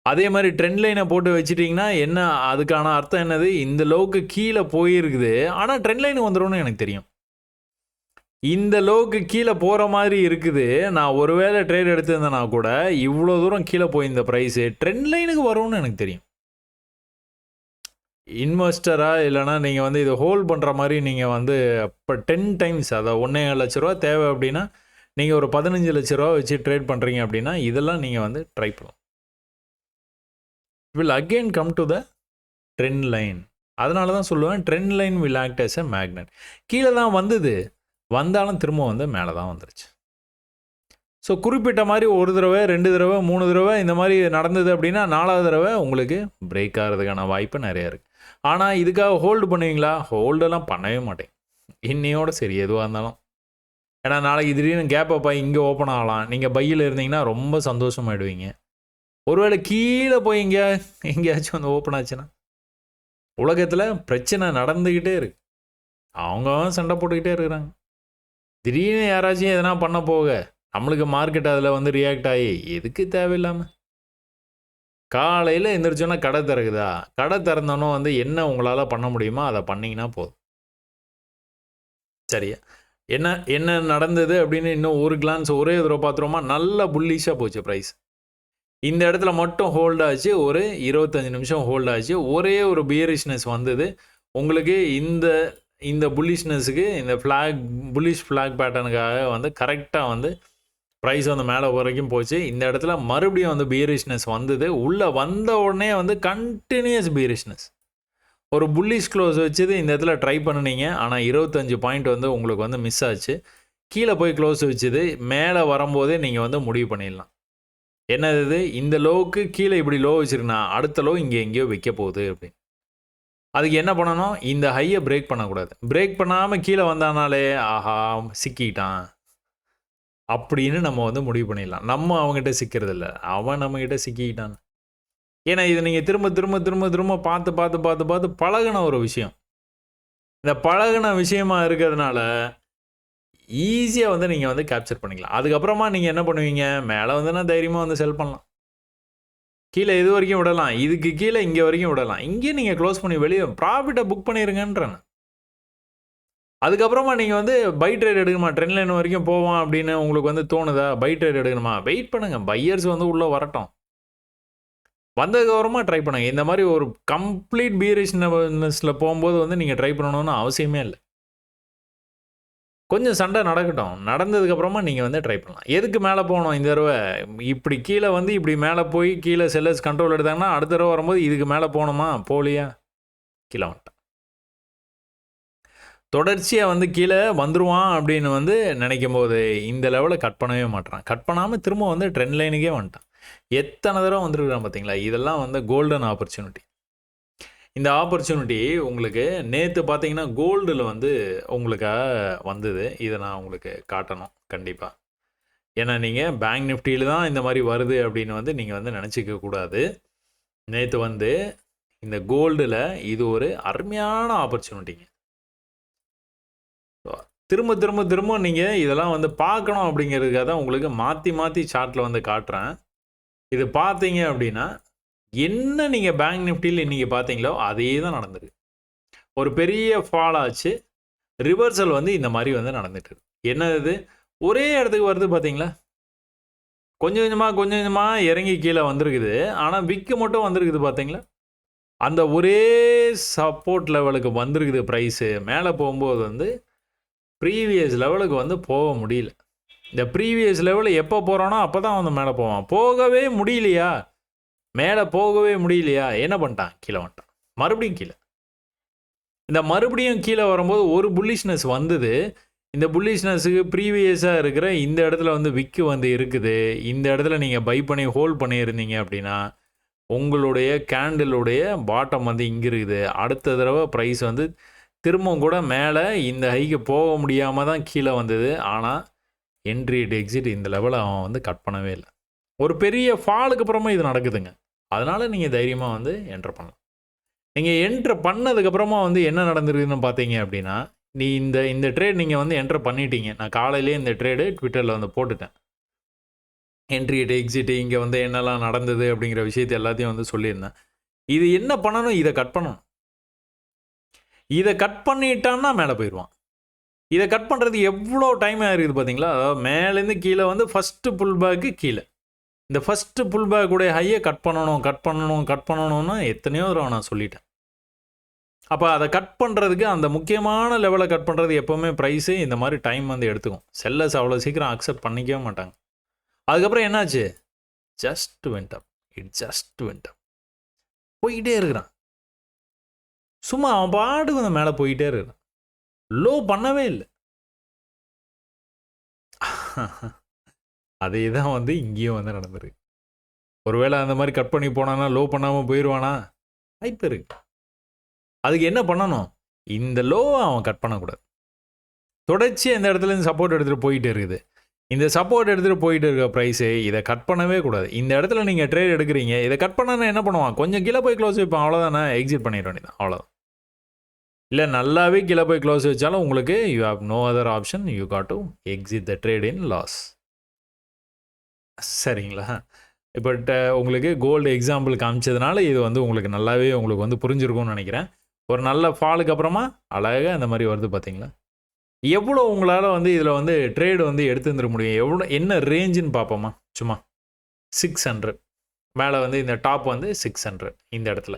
அதே மாதிரி ட்ரெண்ட் லைனை போட்டு வச்சுட்டிங்கன்னா என்ன, அதுக்கான அர்த்தம் என்னது? இந்த லோவுக்கு கீழே போயிருக்குது, ஆனால் ட்ரெண்ட் லைன் வந்துடும்னு எனக்கு தெரியும். இந்த லோவுக்கு கீழே போகிற மாதிரி இருக்குது, நான் ஒருவேளை ட்ரேட் எடுத்திருந்தேன்னா கூட இவ்வளோ தூரம் கீழே போய் இந்த ப்ரைஸு ட்ரெண்ட் லைனுக்கு வரும்னு எனக்கு தெரியும். இன்வெஸ்டராக இல்லைனா நீங்கள் வந்து இதை ஹோல்ட் பண்ணுற மாதிரி நீங்கள் வந்து இப்போ 10 டைம்ஸ், அதை 1.5 லட்ச ரூபா தேவை அப்படின்னா நீங்கள் ஒரு 15 லட்ச ரூபா வச்சு ட்ரேட் பண்ணுறீங்க அப்படின்னா இதெல்லாம் நீங்கள் வந்து ட்ரை பண்ணலாம். Will again come to the trend line. அதனால தான் சொல்லுவேன், trend line will act as a magnet. கீழே தான் வந்தாலும் திரும்ப வந்து மேலே தான் வந்துருச்சு. ஸோ குறிப்பிட்ட மாதிரி ஒரு தடவை 2 தடவை 3 தடவை இந்த மாதிரி நடந்தது அப்படின்னா 4வது தடவை உங்களுக்கு பிரேக் ஆகிறதுக்கான வாய்ப்பு நிறையா இருக்குது. ஆனால் இதுக்காக ஹோல்டு பண்ணுவீங்களா? ஹோல்டெல்லாம் பண்ணவே மாட்டேன் இன்னையோட. சரி எதுவாக இருந்தாலும், ஏன்னா நாளைக்கு திடீர்னு கேப் அப் ஆகி இங்கே ஓப்பன் ஆகலாம். நீங்கள் பையில் இருந்தீங்கன்னா ரொம்ப சந்தோஷமாயிடுவீங்க. ஒருவேளை கீழே போய் எங்கேயாச்சும் வந்து ஓப்பன் ஆச்சுன்னா, உலகத்தில் பிரச்சனை நடந்துக்கிட்டே இருக்கு. அவங்க சண்டை போட்டுக்கிட்டே இருக்கிறாங்க. திடீர்னு யாராச்சும் எதனா பண்ண போக நம்மளுக்கு மார்க்கெட் அதில் வந்து ரியாக்ட் ஆகி எதுக்கு தேவையில்லாமல். காலையில் எந்திரிச்சோன்னா கடை திறக்குதா, கடை திறந்தோன்னே வந்து என்ன உங்களால் பண்ண முடியுமோ அதை பண்ணிங்கன்னா போதும். சரியா? என்ன நடந்தது அப்படின்னு இன்னும் ஒரு கிளான்ஸ் ஒரே தடவை பார்த்துருவோமா? நல்லா புல்லிஷாக போச்சு ப்ரைஸ். இந்த இடத்துல மட்டும் ஹோல்ட் ஆச்சு, ஒரு 25 நிமிஷம் ஹோல்ட் ஆச்சு. ஒரே ஒரு பியரிஷ்னஸ் வந்தது உங்களுக்கு. இந்த புல்லிஷ்னஸுக்கு, இந்த புல்லிஷ் ஃப்ளாக் பேட்டர்னுக்காக வந்து கரெக்டாக வந்து ப்ரைஸ் வந்து மேலே வரைக்கும் போச்சு. இந்த இடத்துல மறுபடியும் வந்து பியரிஷ்னஸ் வந்தது. உள்ளே வந்த உடனே வந்து கண்டினியூஸ் பியரிஷ்னஸ். ஒரு புல்லிஷ் க்ளோஸ் வச்சது இந்த இடத்துல ட்ரை பண்ணினீங்க, ஆனால் 25 பாயிண்ட் வந்து உங்களுக்கு வந்து மிஸ் ஆச்சு. கீழே போய் க்ளோஸ் வச்சது, மேலே வரும்போதே நீங்கள் வந்து முடிவு பண்ணிடலாம். என்னது, இந்த லோவுக்கு கீழே இப்படி லோ வச்சுருக்குண்ணா, அடுத்த லோ இங்கே எங்கேயோ வைக்க போகுது அப்படின்னு. அதுக்கு என்ன பண்ணணும்? இந்த ஹையை பிரேக் பண்ணக்கூடாது. பிரேக் பண்ணாமல் கீழே வந்தானாலே ஆஹா சிக்கிட்டான் அப்படின்னு நம்ம வந்து முடிவு பண்ணிடலாம். நம்ம அவங்ககிட்ட சிக்கிறது இல்லை, அவன் நம்மகிட்ட சிக்கிக்கிட்டான். ஏன்னா இது நீங்கள் திரும்ப திரும்ப திரும்ப திரும்ப பார்த்து பார்த்து பார்த்து பார்த்து பழகின ஒரு விஷயம். இந்த பழகின விஷயமா இருக்கிறதுனால ஈஸியாக வந்து நீங்கள் வந்து கேப்சர் பண்ணிக்கலாம். அதுக்கப்புறமா நீங்கள் என்ன பண்ணுவீங்க? மேலே வந்துன்னா தைரியமாக வந்து செல் பண்ணலாம். கீழே இது வரைக்கும் விடலாம், இதுக்கு கீழே இங்கே வரைக்கும் விடலாம். இங்கே நீங்கள் க்ளோஸ் பண்ணி வெளியே ப்ராஃபிட்டை புக் பண்ணிடுங்கன்றேன். அதுக்கப்புறமா நீங்கள் வந்து பை ட்ரேட் எடுக்கணுமா? ட்ரெண்ட் லைன் வரைக்கும் போவான் அப்படின்னு உங்களுக்கு வந்து தோணுதா? பை ட்ரேட் எடுக்கணுமா? வெயிட் பண்ணுங்கள், பையர்ஸ் வந்து உள்ளே வரட்டும். வந்ததுக்கப்புறமா ட்ரை பண்ணுங்கள். இந்த மாதிரி ஒரு கம்ப்ளீட் பியரிஷ்னஸில் போகும்போது வந்து நீங்கள் ட்ரை பண்ணணும்னு அவசியமே இல்லை. கொஞ்சம் சண்டை நடக்கட்டும், நடந்ததுக்கப்புறமா நீங்கள் வந்து ட்ரை பண்ணலாம். எதுக்கு மேலே போகணும்? இந்த தடவை இப்படி கீழே வந்து இப்படி மேலே போய் கீழே செல்லர்ஸ் கண்ட்ரோல் எடுத்தாங்கன்னா அடுத்த தடவை வரும்போது இதுக்கு மேலே போகணுமா? போகலையா? கீழே வந்துட்டான். தொடர்ச்சியாக வந்து கீழே வந்துடுவான் அப்படின்னு வந்து நினைக்கும் போது இந்த லெவலில் கட் பண்ணவே மாட்டான். கட் பண்ணாமல் திரும்ப வந்து ட்ரெண்ட் லைனுக்கே வந்துட்டான். எத்தனை தடவை வந்துருக்குறான் பார்த்தீங்களா? இதெல்லாம் வந்து கோல்டன் ஆப்பர்ச்சுனிட்டி. இந்த ஆப்பர்ச்சுனிட்டி உங்களுக்கு நேற்று பார்த்தீங்கன்னா கோல்டில் வந்து உங்களுக்காக வந்தது. இதை நான் உங்களுக்கு காட்டணும் கண்டிப்பாக. ஏன்னா நீங்கள் பேங்க் நிஃப்டியில் தான் இந்த மாதிரி வருது அப்படின்னு வந்து நீங்கள் வந்து நினச்சிக்க கூடாது. நேற்று வந்து இந்த கோல்டில் இது ஒரு அருமையான ஆப்பர்ச்சுனிட்டிங்க. திரும்ப திரும்ப திரும்ப நீங்கள் இதெல்லாம் வந்து பார்க்கணும் அப்படிங்கிறதுக்காக தான் உங்களுக்கு மாற்றி மாற்றி சார்ட்டில் வந்து காட்டுறேன். இது பார்த்தீங்க அப்படின்னா என்ன நீங்கள் பேங்க் நிஃப்டியில் இன்றைக்கி பார்த்தீங்களோ அதே தான் நடந்திருக்கு. ஒரு பெரிய ஃபால் ஆச்சு, ரிவர்சல் வந்து இந்த மாதிரி வந்து நடந்துட்டு இருக்கு. என்னது ஒரே இடத்துக்கு வருது பார்த்தீங்களா? கொஞ்சம் கொஞ்சமாக இறங்கி கீழே வந்திருக்குது. ஆனால் விக்கு மட்டும் வந்திருக்குது பார்த்தீங்களா? அந்த ஒரே சப்போர்ட் லெவலுக்கு வந்திருக்குது ப்ரைஸு. மேலே போகும்போது வந்து ப்ரீவியஸ் லெவலுக்கு வந்து போக முடியல. இந்த ப்ரீவியஸ் லெவலு எப்போ போகிறானோ அப்போ தான் வந்து மேலே போவான். போகவே முடியலையா? மேலே போகவே முடியலையா? என்ன பண்ணிட்டான்? கீழே வந்துட்டான். மறுபடியும் கீழே. இந்த மறுபடியும் கீழே வரும்போது ஒரு புல்லிஷ்னஸ் வந்தது. இந்த புல்லிஷ்னஸுக்கு ப்ரீவியஸாக இருக்கிற இந்த இடத்துல வந்து விக்கு வந்து இருக்குது. இந்த இடத்துல நீங்கள் பை பண்ணி ஹோல்ட் பண்ணியிருந்தீங்க அப்படின்னா உங்களுடைய கேண்டிலுடைய பாட்டம் வந்து இங்கே இருக்குது. அடுத்த தடவை ப்ரைஸ் வந்து திரும்பவும் கூட மேலே இந்த ஹைக்கு போக முடியாமல் தான் கீழே வந்தது. ஆனால் என்ட்ரி எக்ஸிட் இந்த லெவலை அவன் வந்து கட் பண்ணவே இல்லை. ஒரு பெரிய ஃபாலுக்கு அப்புறமா இது நடக்குதுங்க. அதனால் நீங்கள் தைரியமாக வந்து என்ட்ரு பண்ணலாம். நீங்கள் என்ட்ரு பண்ணதுக்கப்புறமா வந்து என்ன நடந்திருக்குதுன்னு பார்த்தீங்க அப்படின்னா, இந்த ட்ரேட் நீங்கள் வந்து என்ட்ரு பண்ணிட்டீங்க. நான் காலையிலேயே இந்த ட்ரேடு ட்விட்டரில் வந்து போட்டுட்டேன். என்ட்ரி எக்ஸிட்டு இங்கே வந்து என்னெல்லாம் நடந்தது அப்படிங்கிற விஷயத்தை எல்லாத்தையும் வந்து சொல்லியிருந்தேன். இது என்ன பண்ணணும்? இதை கட் பண்ணணும். இதை கட் பண்ணிட்டான்னா மேலே போயிடுவான். இதை கட் பண்ணுறது எவ்வளோ டைம் ஆகிருக்குது பார்த்தீங்களா? அதாவது மேலேருந்து கீழே வந்து ஃபஸ்ட்டு புல் பேக்கு கீழே. இந்த ஃபஸ்ட்டு புல் பேக்குடைய ஹையை கட் பண்ணணும்னு எத்தனையோ தடவை நான் சொல்லிட்டேன். அப்போ அதை கட் பண்ணுறதுக்கு அந்த முக்கியமான லெவலை கட் பண்ணுறது எப்போவுமே ப்ரைஸு இந்த மாதிரி டைம் வந்து எடுத்துக்கும். செல்லர்ஸ் அவ்வளோ சீக்கிரம் அக்செப்ட் பண்ணிக்கவே மாட்டாங்க. அதுக்கப்புறம் என்னாச்சு? ஜஸ்ட் வெண்ட் அப். போய்கிட்டே இருக்கிறான். சும்மா அவன் பாட்டுக்கு வந்து மேலே போய்கிட்டே இருக்கிறான். லோ பண்ணவே இல்லை. அதே தான் வந்து இங்கேயும் வந்து நடந்திருக்கு. ஒருவேளை அந்த மாதிரி கட் பண்ணி போனானா லோ பண்ணாமல் போயிடுவானா? வாய்ப்பு இருக்கு. அதுக்கு என்ன பண்ணணும்? இந்த லோவை அவன் கட் பண்ணக்கூடாது. தொடர்ச்சி இந்த இடத்துலேருந்து சப்போர்ட் எடுத்துகிட்டு போயிட்டே இருக்குது. இந்த சப்போர்ட் எடுத்துகிட்டு போயிட்டு இருக்க ப்ரைஸு இதை கட் பண்ணவே கூடாது. இந்த இடத்துல நீங்கள் ட்ரேட் எடுக்கிறீங்க. இதை கட் பண்ணால் என்ன பண்ணுவான்? கொஞ்சம் கீழே போய் க்ளோஸ் வைப்பான். அவ்வளோதானே, எக்ஸிட் பண்ணிட வேண்டியதான். அவ்வளோதான். இல்லை நல்லாவே கீழே போய் க்ளோஸ் வச்சாலும் உங்களுக்கு you have no other option. You got to exit the trade in loss. சரிங்களா? இப்போ உங்களுக்கு கோல்டு எக்ஸாம்பிள் காமிச்சதுனால இது வந்து உங்களுக்கு நல்லாவே உங்களுக்கு வந்து புரிஞ்சிருக்கும்னு நினைக்கிறேன். ஒரு நல்ல ஃபாலுக்கு அப்புறமா அழகாக இந்த மாதிரி வருது பார்த்தீங்களா? எவ்வளோ உங்களால் வந்து இதில் வந்து ட்ரேடு வந்து எடுத்துருந்துட முடியும்? எவ்வளோ என்ன ரேஞ்சுன்னு பார்ப்போமா? சும்மா 600 மேலே வந்து இந்த டாப் வந்து 600 இந்த இடத்துல.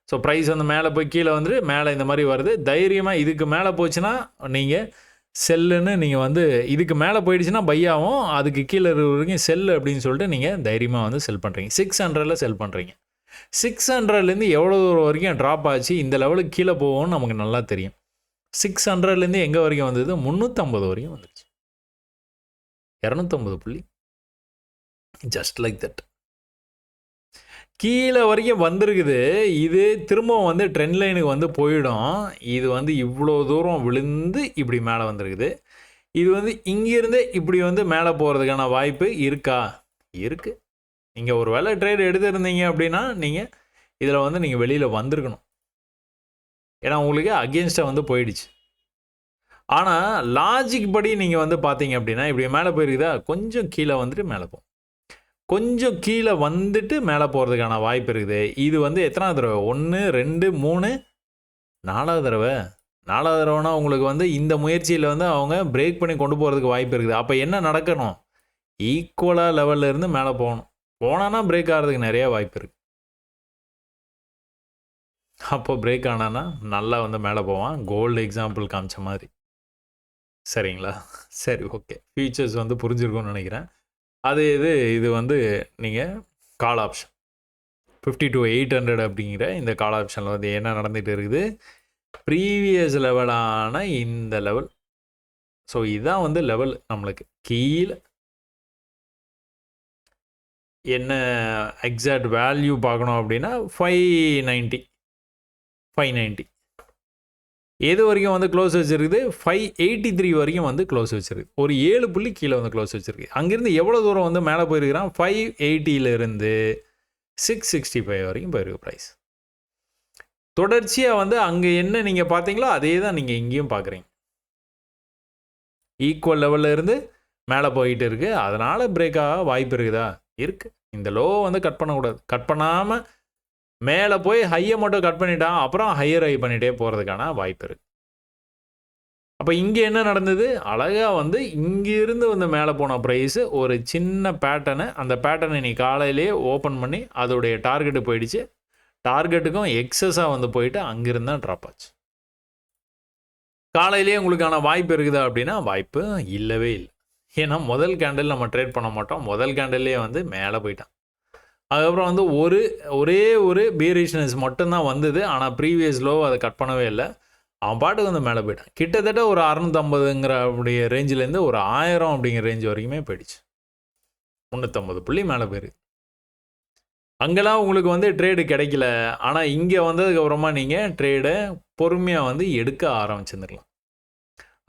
ஸோ ப்ரைஸ் வந்து மேலே போய் கீழே வந்துட்டு மேலே இந்த மாதிரி வருது. தைரியமாக இதுக்கு மேலே போச்சுன்னா நீங்கள் செல்லுன்னு நீங்கள் வந்து இதுக்கு மேலே போயிடுச்சுன்னா பை ஆகும். அதுக்கு கீழே வரைக்கும் செல் அப்படின்னு சொல்லிட்டு நீங்கள் தைரியமாக வந்து செல் பண்ணுறீங்க. 600ல் செல் பண்ணுறீங்க. 600லேருந்து எவ்வளோ தூரம் வரைக்கும் ட்ராப் ஆச்சு, இந்த லெவலுக்கு கீழே போகும்னு நமக்கு நல்லா தெரியும். 600லேருந்து எங்கே வரைக்கும் வந்தது? 350 வரைக்கும் வந்துருச்சு. 250 புள்ளி. Just like that. கீழே வரைக்கும் வந்திருக்குது. இது திரும்பவும் வந்து ட்ரெண்ட் லைனுக்கு வந்து போயிடும். இது வந்து இவ்வளோ தூரம் விழுந்து இப்படி மேலே வந்திருக்குது. இது வந்து இங்கேருந்தே இப்படி வந்து மேலே போகிறதுக்கான வாய்ப்பு இருக்கா? இருக்குது. நீங்கள் ஒரு வேளை ட்ரேட் எடுத்துருந்தீங்க அப்படின்னா நீங்கள் இதில் வந்து நீங்கள் வெளியில் வந்திருக்கணும். ஏன்னா உங்களுக்கு அகெயின்ஸ்டாக வந்து போயிடுச்சு. ஆனால் லாஜிக் படி நீங்கள் வந்து பார்த்தீங்க அப்படின்னா இப்படி மேலே போயிருக்குதா, கொஞ்சம் கீழே வந்துட்டு மேலே போகும். கொஞ்சம் கீழே வந்துட்டு மேலே போகிறதுக்கான வாய்ப்பு இருக்குது. இது வந்து எத்தனாவது தடவை? 1, 2, 3, 4வது தடவை. 4வது தடவைனா உங்களுக்கு வந்து இந்த முயற்சியில் வந்து அவங்க பிரேக் பண்ணி கொண்டு போகிறதுக்கு வாய்ப்பு இருக்குது. அப்போ என்ன நடக்கணும்? ஈக்குவலாக லெவலில் இருந்து மேலே போகணும். போனான்னா பிரேக் ஆகிறதுக்கு நிறைய வாய்ப்பு இருக்குது. அப்போ பிரேக் ஆனான்னா நல்லா வந்து மேலே போவான். கோல்டு எக்ஸாம்பிள் காமிச்ச மாதிரி. சரிங்களா? சரி, ஓகே. ஃபீச்சர்ஸ் வந்து புரிஞ்சிருக்கும்னு நினைக்கிறேன். இது வந்து நீங்கள் கால் ஆப்ஷன் 50 to 800 அப்படிங்கிற இந்த கால் ஆப்ஷனில் வந்து என்ன நடந்துகிட்டு இருக்குது? ப்ரீவியஸ் லெவலான இந்த லெவல். ஸோ இதுதான் வந்து லெவல். நம்மளுக்கு கீழே என்ன எக்ஸாக்ட் வேல்யூ பார்க்கணும் அப்படின்னா 590 எது வரைக்கும் வந்து க்ளோஸ் வச்சுருக்குது? 583 வரைக்கும் வந்து க்ளோஸ் வச்சுருக்கு. ஒரு 7 புள்ளி கீழே வந்து க்ளோஸ் வச்சுருக்கு. அங்கேருந்து எவ்வளோ தூரம் வந்து மேலே போயிருக்கிறான்? 580லேருந்து 665 வரைக்கும் போயிருக்கு ப்ரைஸ். தொடர்ச்சியாக வந்து அங்கே என்ன நீங்கள் பார்த்தீங்களோ அதே தான் நீங்கள் இங்கேயும் பார்க்குறீங்க. ஈக்குவல் லெவலில் இருந்து மேலே போயிட்டு இருக்குது. அதனால் பிரேக் ஆக வாய்ப்பு இருக்குதா? இருக்குது. இந்த லோ வந்து கட் பண்ணக்கூடாது. கட் பண்ணாமல் மேலே போய் ஹையை மட்டும் கட் பண்ணிட்டான், அப்புறம் ஹையர் ஹை பண்ணிகிட்டே போகிறதுக்கான வாய்ப்பு இருக்குது. அப்போ இங்கே என்ன நடந்தது, அழகாக வந்து இங்கிருந்து வந்து மேலே போன ப்ரைஸு ஒரு சின்ன பேட்டர்னு, அந்த பேட்டர்னை நீ காலையிலேயே ஓப்பன் பண்ணி அதோடைய டார்கெட்டு போயிடுச்சு. டார்கெட்டுக்கும் எக்ஸஸாக வந்து போயிட்டு அங்கிருந்து தான் ட்ராப் ஆச்சு. காலையிலேயே உங்களுக்கான வாய்ப்பு இருக்குதா அப்படின்னா வாய்ப்பு இல்லவே இல்லை. ஏன்னா முதல் கேண்டில் நம்ம ட்ரேட் பண்ண மாட்டோம். முதல் கேண்டில்லே வந்து மேலே போயிட்டான். அதுக்கப்புறம் வந்து ஒரே ஒரு பீரிஷ்னஸ் மட்டும்தான் வந்தது. ஆனால் ப்ரீவியஸ் லோ அதை கட் பண்ணவே இல்லை. அவன் பாட்டுக்கு வந்து மேலே போயிட்டான். கிட்டத்தட்ட ஒரு 650ங்கிற அப்படிய ரேஞ்சிலேருந்து ஒரு 1000 அப்படிங்கிற ரேஞ்ச் வரைக்குமே போயிடுச்சு. 350 புள்ளி மேலே போயிருக்கு. அங்கெல்லாம் உங்களுக்கு வந்து ட்ரேடு கிடைக்கல. ஆனால் இங்கே வந்ததுக்கப்புறமா நீங்கள் ட்ரேடை பொறுமையாக வந்து எடுக்க ஆரம்பிச்சிருந்துருக்கலாம்.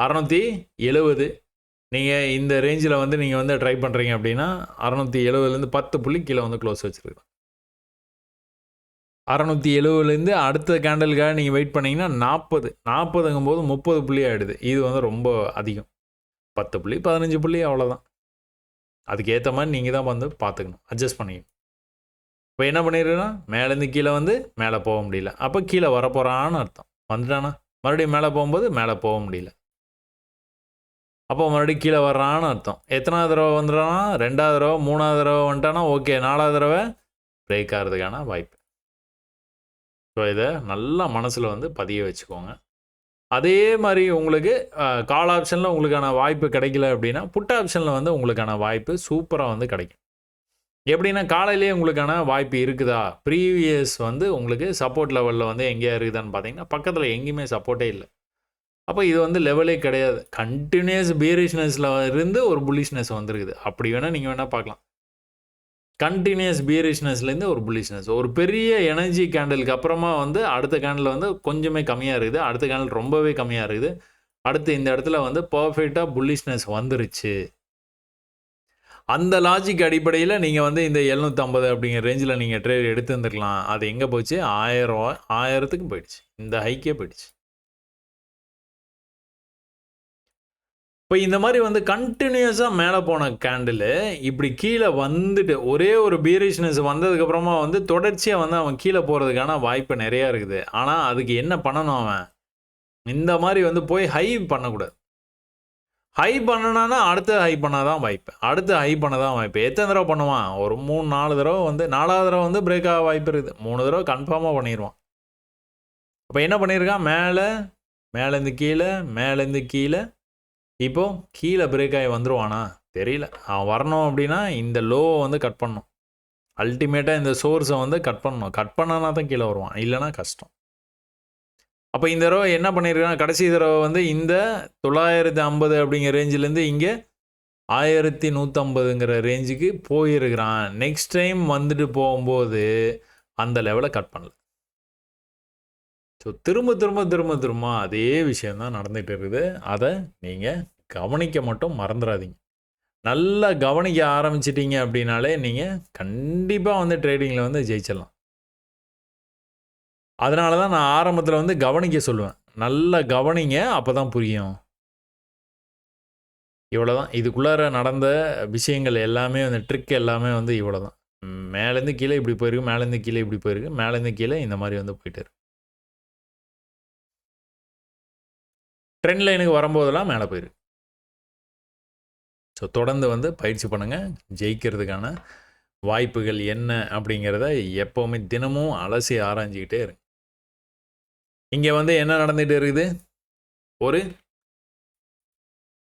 670 நீங்கள் இந்த ரேஞ்சில் வந்து நீங்கள் வந்து ட்ரை பண்ணுறீங்க அப்படின்னா 670லேருந்து 10 புள்ளி கீழே வந்து க்ளோஸ் வச்சுருக்கலாம். 670லேருந்து அடுத்த கேண்டலுக்காக நீங்கள் வெயிட் பண்ணிங்கன்னா 40ங்கும்போது 30 புள்ளி ஆகிடுது. இது வந்து ரொம்ப அதிகம். 10 புள்ளி 15 புள்ளி அவ்வளோதான். அதுக்கேற்ற மாதிரி நீங்கள் தான் வந்து பார்த்துக்கணும், அட்ஜஸ்ட் பண்ணிக்கணும். இப்போ என்ன பண்ணிடுறேன்னா மேலேருந்து கீழே வந்து மேலே போக முடியல. அப்போ கீழே வரப்போகிறான்னு அர்த்தம். வந்துட்டானா மறுபடியும் மேலே போகும்போது மேலே போக முடியல. அப்போ மறுபடியும் கீழே வர்றான்னு அர்த்தம். எத்தனாவது தடவை வந்துடுறானா, 2வது தடவை 3வது தடவை வந்துட்டானா ஓகே, 4வது தடவை பிரேக் ஆகிறதுக்கான வாய்ப்பு. ஸோ இதை நல்லா மனசில் வந்து பதிய வச்சுக்கோங்க. அதே மாதிரி உங்களுக்கு கால் ஆப்ஷனில் உங்களுக்கான வாய்ப்பு கிடைக்கல அப்படின்னா புட் ஆப்ஷனில் வந்து உங்களுக்கான வாய்ப்பு சூப்பராக வந்து கிடைக்கும். எப்படின்னா காலையிலேயே உங்களுக்கான வாய்ப்பு இருக்குதா, ப்ரீவியஸ் வந்து உங்களுக்கு சப்போர்ட் லெவலில் வந்து எங்கேயா இருக்குதான்னு பார்த்தீங்கன்னா பக்கத்தில் எங்கேயுமே சப்போர்ட்டே இல்லை. அப்போ இது வந்து லெவலே கிடையாது. கண்டினியூஸ் பீரிஷ்னஸில் இருந்து ஒரு புல்லிஷ்னஸ் வந்துருக்குது. அப்படி வேணால் நீங்கள் வேணால் பார்க்கலாம். கண்டினியூஸ் பீரிஷ்னஸ்லேருந்து ஒரு புல்லிஷ்னஸ், ஒரு பெரிய எனர்ஜி கேண்டலுக்கு அப்புறமா வந்து அடுத்த கேண்டில் வந்து கொஞ்சமே கம்மியாக இருக்குது, அடுத்த கேண்டில் ரொம்பவே கம்மியாக இருக்குது, அடுத்து இந்த இடத்துல வந்து பர்ஃபெக்டாக புல்லிஷ்னஸ் வந்துருச்சு. அந்த லாஜிக் அடிப்படையில் நீங்கள் வந்து இந்த 750 அப்படிங்கிற ரேஞ்சில் நீங்கள் ட்ரேட் எடுத்துருந்துருக்கலாம். அது எங்கே போச்சு, 1000க்கு போயிடுச்சு. இந்த ஹைக்கே போயிடுச்சு. இப்போ இந்த மாதிரி வந்து கண்டினியூஸாக மேலே போன கேண்டிலு இப்படி கீழே வந்துட்டு ஒரே ஒரு பீரிஷ்னஸ் வந்ததுக்கப்புறமா வந்து தொடர்ச்சியாக வந்து அவன் கீழே போகிறதுக்கான வாய்ப்பு நிறையா இருக்குது. ஆனால் அதுக்கு என்ன பண்ணணும், அவன் இந்த மாதிரி வந்து போய் ஹை பண்ணக்கூடாது. ஹை பண்ணனானா அடுத்து ஹை பண்ணாதான் வாய்ப்பு, அடுத்து ஹை பண்ண தான் வாய்ப்பு. எத்தனை தடவை பண்ணுவான், ஒரு 3-4 தடவை வந்து 4வது தடவை வந்து பிரேக் ஆக வாய்ப்பு இருக்குது. 3 தடவை கன்ஃபார்மாக பண்ணிடுவான். அப்போ என்ன பண்ணியிருக்கான், மேலேருந்து கீழே, மேலேருந்து கீழே, இப்போது கீழே பிரேக் ஆகி வந்துடுவானா தெரியல. அவன் வரணும் அப்படின்னா இந்த லோவை வந்து கட் பண்ணணும். அல்டிமேட்டாக இந்த சோர்ஸை வந்து கட் பண்ணணும். கட் பண்ணனா தான் கீழே வருவான், இல்லைனா கஷ்டம். அப்போ இந்த தடவை என்ன பண்ணியிருக்கான், கடைசி தடவை வந்து இந்த 950 அப்படிங்கிற ரேஞ்சிலேருந்து இங்கே 1150ங்கிற ரேஞ்சுக்கு போயிருக்கிறான். நெக்ஸ்ட் டைம் வந்துட்டு போகும்போது அந்த லெவலை கட் பண்ணல. ஸோ திரும்ப அதே விஷயந்தான் நடந்துகிட்டு இருக்குது. அதை நீங்கள் கவனிக்க மட்டும் மறந்துடாதீங்க. நல்லா கவனிக்க ஆரம்பிச்சிட்டிங்க அப்படின்னாலே நீங்கள் கண்டிப்பாக வந்து ட்ரேடிங்கில் வந்து ஜெயிச்சிடலாம். அதனால தான் நான் ஆரம்பத்தில் வந்து கவனிக்க சொல்லுவேன். நல்லா கவனிங்க, அப்போ தான் புரியும். இவ்வளோ தான் இதுக்குள்ளார நடந்த விஷயங்கள் எல்லாமே வந்து ட்ரிக் எல்லாமே வந்து இவ்வளோ தான். மேலேருந்து கீழே இப்படி போயிருக்கு, மேலேருந்து கீழே இப்படி போயிருக்கு, மேலேருந்து கீழே இந்த மாதிரி வந்து போயிட்டு இருக்கு. ட்ரெண்ட் லைனுக்கு வரும்போதெல்லாம் மேலே போயிருக்கு. ஸோ தொடர்ந்து வந்து பயிற்சி பண்ணுங்கள். ஜெயிக்கிறதுக்கான வாய்ப்புகள் என்ன அப்படிங்கிறத எப்போவுமே தினமும் அலசி ஆராய்ஞ்சிக்கிட்டே இருங்க. இங்கே வந்து என்ன நடந்துகிட்டு இருக்குது,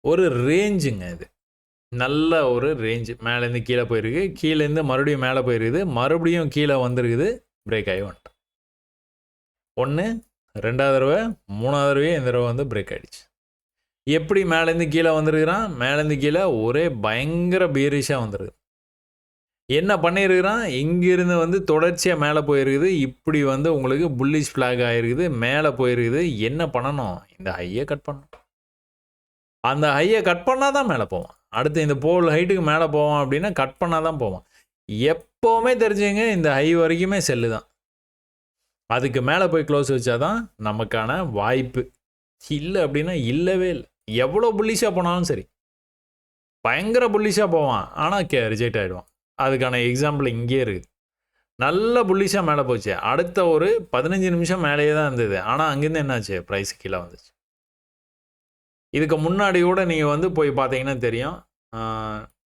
ஒரு ரேஞ்சுங்க. இது நல்ல ஒரு ரேஞ்சு. மேலேருந்து கீழே போயிருக்கு, கீழேருந்து மறுபடியும் மேலே போயிருக்குது, மறுபடியும் கீழே வந்துருக்குது, பிரேக் ஆகி வந்துட்டோம். 1 2வது தடவை 3வது தடவையே இந்த தடவை வந்து பிரேக் ஆகிடுச்சு. எப்படி மேலேருந்து கீழே வந்துருக்கிறான், மேலேருந்து கீழே ஒரே பயங்கர பீரிஷாக வந்துருக்குது. என்ன பண்ணியிருக்கிறான், இங்கிருந்து வந்து தொடர்ச்சியாக மேலே போயிருக்குது, இப்படி வந்து உங்களுக்கு புல்லிஷ் ஃப்ளாக் ஆகிருக்குது, மேலே போயிருக்குது. என்ன பண்ணணும், இந்த ஹையை கட் பண்ணணும். அந்த ஹையை கட் பண்ணால் தான் மேலே போவான். அடுத்து இந்த போல் ஹைட்டுக்கு மேலே போவான் அப்படின்னா கட் பண்ணால் தான் போவான். எப்போவுமே தெரிஞ்சுங்க, இந்த ஹை வரைக்குமே செல்லு தான். அதுக்கு மேலே போய் க்ளோஸ் வச்சா தான் நமக்கான வாய்ப்பு. இல்லை அப்படின்னா இல்லவே இல்லை. எவ்வளோ புல்லிஷாக போனாலும் சரி, பயங்கர புல்லிஷாக போவான், ஆனால் ரிஜெக்ட் ஆகிடுவான். அதுக்கான எக்ஸாம்பிள் இங்கே இருக்குது. நல்ல புல்லிஷாக மேலே போச்சு, அடுத்த ஒரு 15 நிமிஷம் மேலேயே தான் இருந்தது, ஆனால் அங்கேருந்து என்னாச்சு, ப்ரைஸ் கீழே வந்துச்சு. இதுக்கு முன்னாடி கூட நீங்கள் வந்து போய் பார்த்தீங்கன்னா தெரியும்.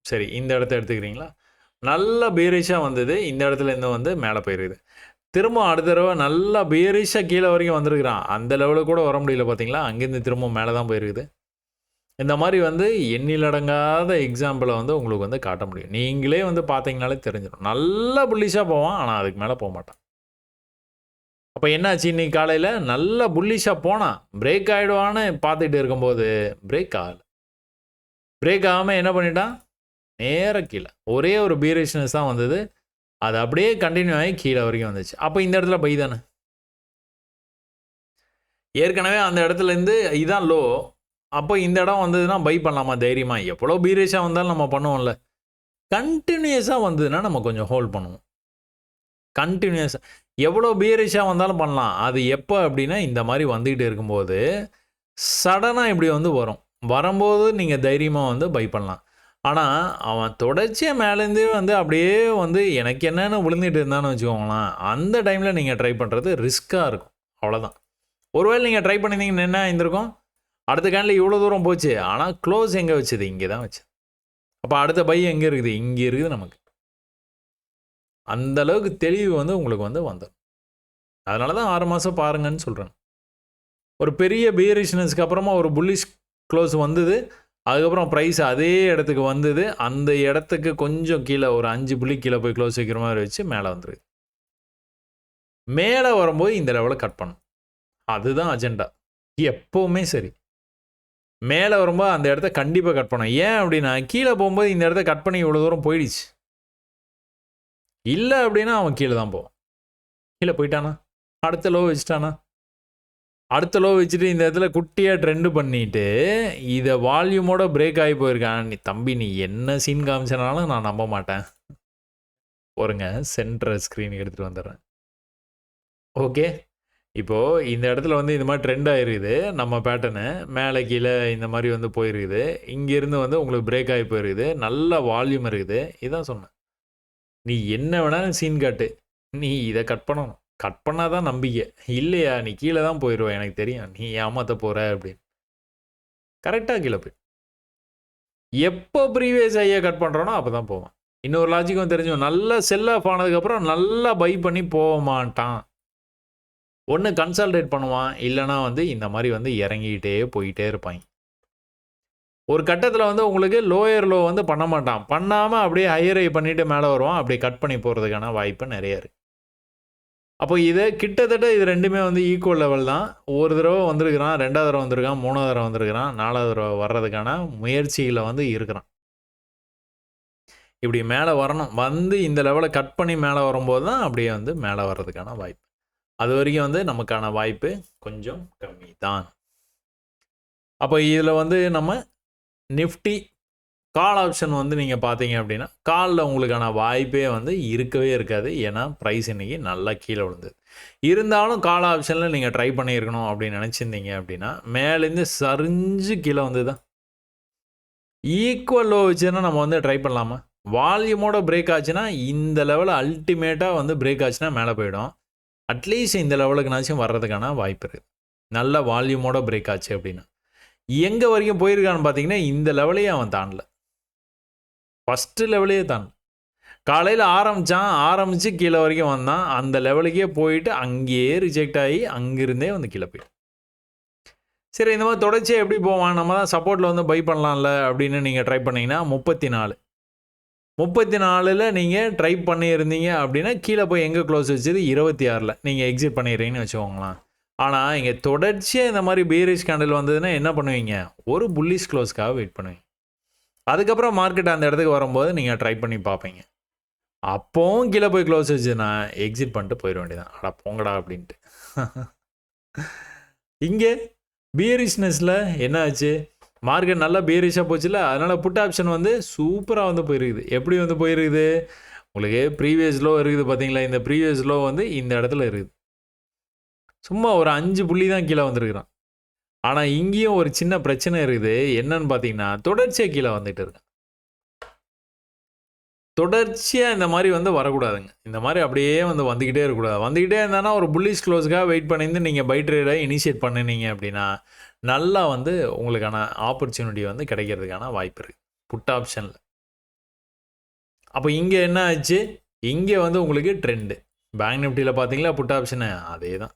சரி, இந்த இடத்த எடுத்துக்கிறீங்களா? நல்ல பீரிஷாக வந்தது. இந்த இடத்துலேருந்து வந்து மேலே போயிருக்குது. திரும்ப அடுத்த தடவை நல்லா பீரிஷாக கீழே வரைக்கும் வந்திருக்கிறான். அந்த லெவலுக்கு கூட வர முடியல பார்த்தீங்களா? அங்கேருந்து திரும்ப மேலே தான் போயிருக்குது. இந்த மாதிரி வந்து எண்ணிலடங்காத எக்ஸாம்பிளை வந்து உங்களுக்கு வந்து காட்ட முடியும். நீங்களே வந்து பார்த்தீங்கனாலே தெரிஞ்சிடும். நல்லா புல்லிஷாக போவான், ஆனால் அதுக்கு மேலே போக மாட்டான். அப்போ என்னாச்சு, இன்னைக்கு காலையில் நல்லா புல்லிஷாக போனான். பிரேக் ஆகிடுவான்னு பார்த்துட்டு இருக்கும்போது பிரேக் ஆகலை. பிரேக் ஆகாமல் என்ன பண்ணிட்டான், நேராக கீழே. ஒரே ஒரு பீரிஷ்னஸ் தான் வந்தது. அது அப்படியே கண்டினியூ ஆகி கீழே வரைக்கும் வந்துச்சு. அப்போ இந்த இடத்துல பை தானே. ஏற்கனவே அந்த இடத்துலேருந்து இதான் லோ. அப்போ இந்த இடம் வந்ததுன்னா பை பண்ணலாமா தைரியமாக? எவ்வளோ பீரிஷாக வந்தாலும் நம்ம பண்ணுவோம்ல. கண்டினியூஸாக வந்ததுன்னா நம்ம கொஞ்சம் ஹோல்ட் பண்ணுவோம். கண்டினியூஸாக எவ்வளோ பீரிஷாக வந்தாலும் பண்ணலாம். அது எப்போ அப்படின்னா இந்த மாதிரி வந்துக்கிட்டு இருக்கும்போது சடனாக இப்படி வந்து வரும். வரும்போது நீங்கள் தைரியமாக வந்து பை பண்ணலாம். ஆனால் அவன் தொடர்ச்சியாக மேலேருந்தே வந்து அப்படியே வந்து எனக்கு என்னென்னு விழுந்துட்டு இருந்தான்னு வச்சுக்கோங்களேன், அந்த டைமில் நீங்கள் ட்ரை பண்ணுறது ரிஸ்க்காக இருக்கும். அவ்வளோதான். ஒருவேளை நீங்கள் ட்ரை பண்ணியிருந்தீங்கன்னு என்ன இருந்திருக்கும், அடுத்த கேண்டில் இவ்வளோ தூரம் போச்சு, ஆனால் க்ளோஸ் எங்கே வச்சது, இங்கே தான் வச்சு. அப்போ அடுத்த பை எங்கே இருக்குது, இங்கே இருக்குது நமக்கு. அந்தளவுக்கு தெளிவு வந்து உங்களுக்கு வந்து வந்துடும். அதனால தான் 6 மாதம் பாருங்கன்னு சொல்கிறேன். ஒரு பெரிய பீரிஷ்னஸ்க்கு அப்புறமா ஒரு புல்லிஷ் க்ளோஸ் வந்தது. அதுக்கப்புறம் ப்ரைஸ் அதே இடத்துக்கு வந்தது. அந்த இடத்துக்கு கொஞ்சம் கீழே ஒரு 5 புள்ளி கீழே போய் க்ளோஸ் வைக்கிற மாதிரி வச்சு மேலே வந்துருக்கு. மேலே வரும்போது இந்த லெவலில் கட் பண்ணும். அதுதான் அஜெண்டா எப்போவுமே. சரி, மேலே வரும்போது அந்த இடத்த கண்டிப்பாக கட் பண்ணும். ஏன் அப்படின்னா கீழே போகும்போது இந்த இடத்த கட் பண்ணி இவ்வளோ தூரம் போயிடுச்சு. இல்லை அப்படின்னா அவன் கீழே தான் போவான். கீழே போயிட்டானா, அடுத்த லோ வச்சுட்டானா, அடுத்த லோ வச்சுட்டு இந்த இடத்துல குட்டியாக ட்ரெண்டு பண்ணிவிட்டு இதை வால்யூமோட பிரேக் ஆகி போயிருக்கான். நீ தம்பி, நீ என்ன சீன் காமிச்சனாலும் நான் நம்ப மாட்டேன். போருங்க, சென்டர் ஸ்க்ரீன் எடுத்துகிட்டு வந்துடுறேன். ஓகே, இப்போது இந்த இடத்துல வந்து இந்த மாதிரி ட்ரெண்ட் ஆகிருக்குது. நம்ம பேட்டர்னு மேலே கீழே இந்த மாதிரி வந்து போயிருக்குது. இங்கேருந்து வந்து உங்களுக்கு பிரேக் ஆகி போயிருக்குது. நல்ல வால்யூம் இருக்குது. இதான் சொன்னேன், நீ என்ன வேணாலும் சீன் காட்டு, நீ இதை கட் பண்ணணும். கட் பண்ணால் தான் நம்பிக்கை. இல்லையா நீ கீழே தான் போயிடுவேன், எனக்கு தெரியும் நீ ஏமாற்ற போகிற அப்படின்னு. கரெக்டாக கீழே போய் எப்போ ப்ரீவியஸ் ஐயா கட் பண்ணுறோனோ அப்போ தான் போவான். இன்னொரு லாஜிக்கும் தெரிஞ்சும், நல்லா செல் ஆஃப் ஆனதுக்கப்புறம் நல்லா பை பண்ணி போக மாட்டான். ஒன்று கன்சால்டேட் பண்ணுவான், இல்லைனா வந்து இந்த மாதிரி வந்து இறங்கிக்கிட்டே போயிட்டே இருப்பாங்க. ஒரு கட்டத்தில் வந்து உங்களுக்கு லோயர் லோ வந்து பண்ண மாட்டான். பண்ணாமல் அப்படியே ஹையர் ஐ பண்ணிவிட்டு மேலே வருவான். அப்படியே கட் பண்ணி போகிறதுக்கான வாய்ப்பு நிறைய இருக்குது. அப்போ இதை கிட்டத்தட்ட இது ரெண்டுமே வந்து ஈக்குவல் லெவல் தான். ஒரு தடவை வந்திருக்கிறான், 2வது தடவை வந்திருக்கான், 3வது தடவை வந்திருக்கிறான், 4வது தடவை வர்றதுக்கான முயற்சியில் வந்து இருக்கிறான். இப்படி மேலே வரணும். வந்து இந்த லெவலை கட் பண்ணி மேலே வரும்போது தான் அப்படியே வந்து மேலே வர்றதுக்கான வாய்ப்பு. அது வரைக்கும் வந்து நமக்கான வாய்ப்பு கொஞ்சம் கம்மி தான். அப்போ இதில் வந்து நம்ம நிஃப்டி கால் ஆப்ஷன் வந்து நீங்கள் பார்த்தீங்க அப்படின்னா காலில் உங்களுக்கான வாய்ப்பே வந்து இருக்கவே இருக்காது. ஏன்னா ப்ரைஸ் இன்றைக்கி நல்லா கீழே விழுந்தது. இருந்தாலும் கால் ஆப்ஷனில் நீங்கள் ட்ரை பண்ணியிருக்கணும் அப்படின்னு நினச்சிருந்தீங்க அப்படின்னா மேலேருந்து சரிஞ்சு கீழே வந்து தான் ஈக்குவல் லோ வச்சுன்னா நம்ம வந்து ட்ரை பண்ணலாமா? வால்யூமோட பிரேக் ஆச்சுன்னா இந்த லெவலில் அல்டிமேட்டாக வந்து பிரேக் ஆச்சுன்னா மேலே போயிடும். அட்லீஸ்ட் இந்த லெவலுக்குனாச்சும் வர்றதுக்கான வாய்ப்பு இருக்குது. நல்ல வால்யூமோட பிரேக் ஆச்சு அப்படின்னா எங்கே வரைக்கும் போயிருக்கான்னு பார்த்தீங்கன்னா இந்த லெவலையே அவன் தாண்டல. ஃபஸ்ட்டு லெவலையே தான் காலையில் ஆரம்பித்து கீழே வரைக்கும் வந்தான். அந்த லெவலுக்கே போயிட்டு அங்கேயே ரிஜெக்ட் ஆகி அங்கிருந்தே வந்து கீழே போயிடும். சரி, இந்த மாதிரி தொடர்ச்சியாக எப்படி போவான், நம்ம தான் சப்போர்ட்டில் வந்து பை பண்ணலாம்ல அப்படின்னு நீங்கள் ட்ரை பண்ணிங்கன்னா 34 நீங்கள் ட்ரை பண்ணியிருந்தீங்க அப்படின்னா கீழே போய் எங்கே க்ளோஸ் வச்சது 26 நீங்கள் எக்ஸிட் பண்ணிடுறீங்கன்னு வச்சுக்கோங்களேன். ஆனால் இங்கே தொடர்ச்சியாக இந்த மாதிரி பீரிஷ் கேண்டில் வந்ததுன்னா என்ன பண்ணுவீங்க, ஒரு புல்லிஷ் க்ளோஸ்க்காக வெயிட் பண்ணுவீங்க. அதுக்கப்புறம் மார்க்கெட் அந்த இடத்துக்கு வரும்போது நீங்கள் ட்ரை பண்ணி பார்ப்பீங்க. அப்போவும் கீழே போய் க்ளோஸ் வச்சுன்னா எக்ஸிட் பண்ணிட்டு போயிட வேண்டியதான். அடா போங்கடா அப்படின்ட்டு. இங்கே பீரிஷ்னஸில் என்ன ஆச்சு, மார்க்கெட் நல்லா பீரிஷாக போச்சுல, அதனால் புட் ஆப்ஷன் வந்து சூப்பராக வந்து போயிருக்குது. எப்படி வந்து போயிருக்குது, உங்களுக்கு ப்ரீவியஸ் லோ இருக்குது பார்த்தீங்களா, இந்த ப்ரீவியஸ் லோ வந்து இந்த இடத்துல இருக்குது. சும்மா ஒரு 5 புள்ளி தான் கீழே வந்திருக்கிறான். ஆனால் இங்கேயும் ஒரு சின்ன பிரச்சனை இருக்குது. என்னன்னு பார்த்தீங்கன்னா தொடர்ச்சியாக கீழே வந்துட்டு இருக்கு. தொடர்ச்சியாக இந்த மாதிரி வந்து வரக்கூடாதுங்க. இந்த மாதிரி அப்படியே வந்து வந்துக்கிட்டே இருக்கக்கூடாது. வந்துக்கிட்டே இருந்தானா ஒரு புல்லிஷ் க்ளோஸுக்காக வெயிட் பண்ணியிருந்து நீங்கள் பை ட்ரேடை இனிஷியேட் பண்ணினீங்க அப்படின்னா நல்லா வந்து உங்களுக்கான ஆப்பர்ச்சுனிட்டி வந்து கிடைக்கிறதுக்கான வாய்ப்பு இருக்குது புட் ஆப்ஷனில். அப்போ இங்கே என்ன ஆச்சு, இங்கே வந்து உங்களுக்கு ட்ரெண்டு பேங்க் நிஃப்டியில் பார்த்தீங்களா புட் ஆப்ஷனு அதே தான்.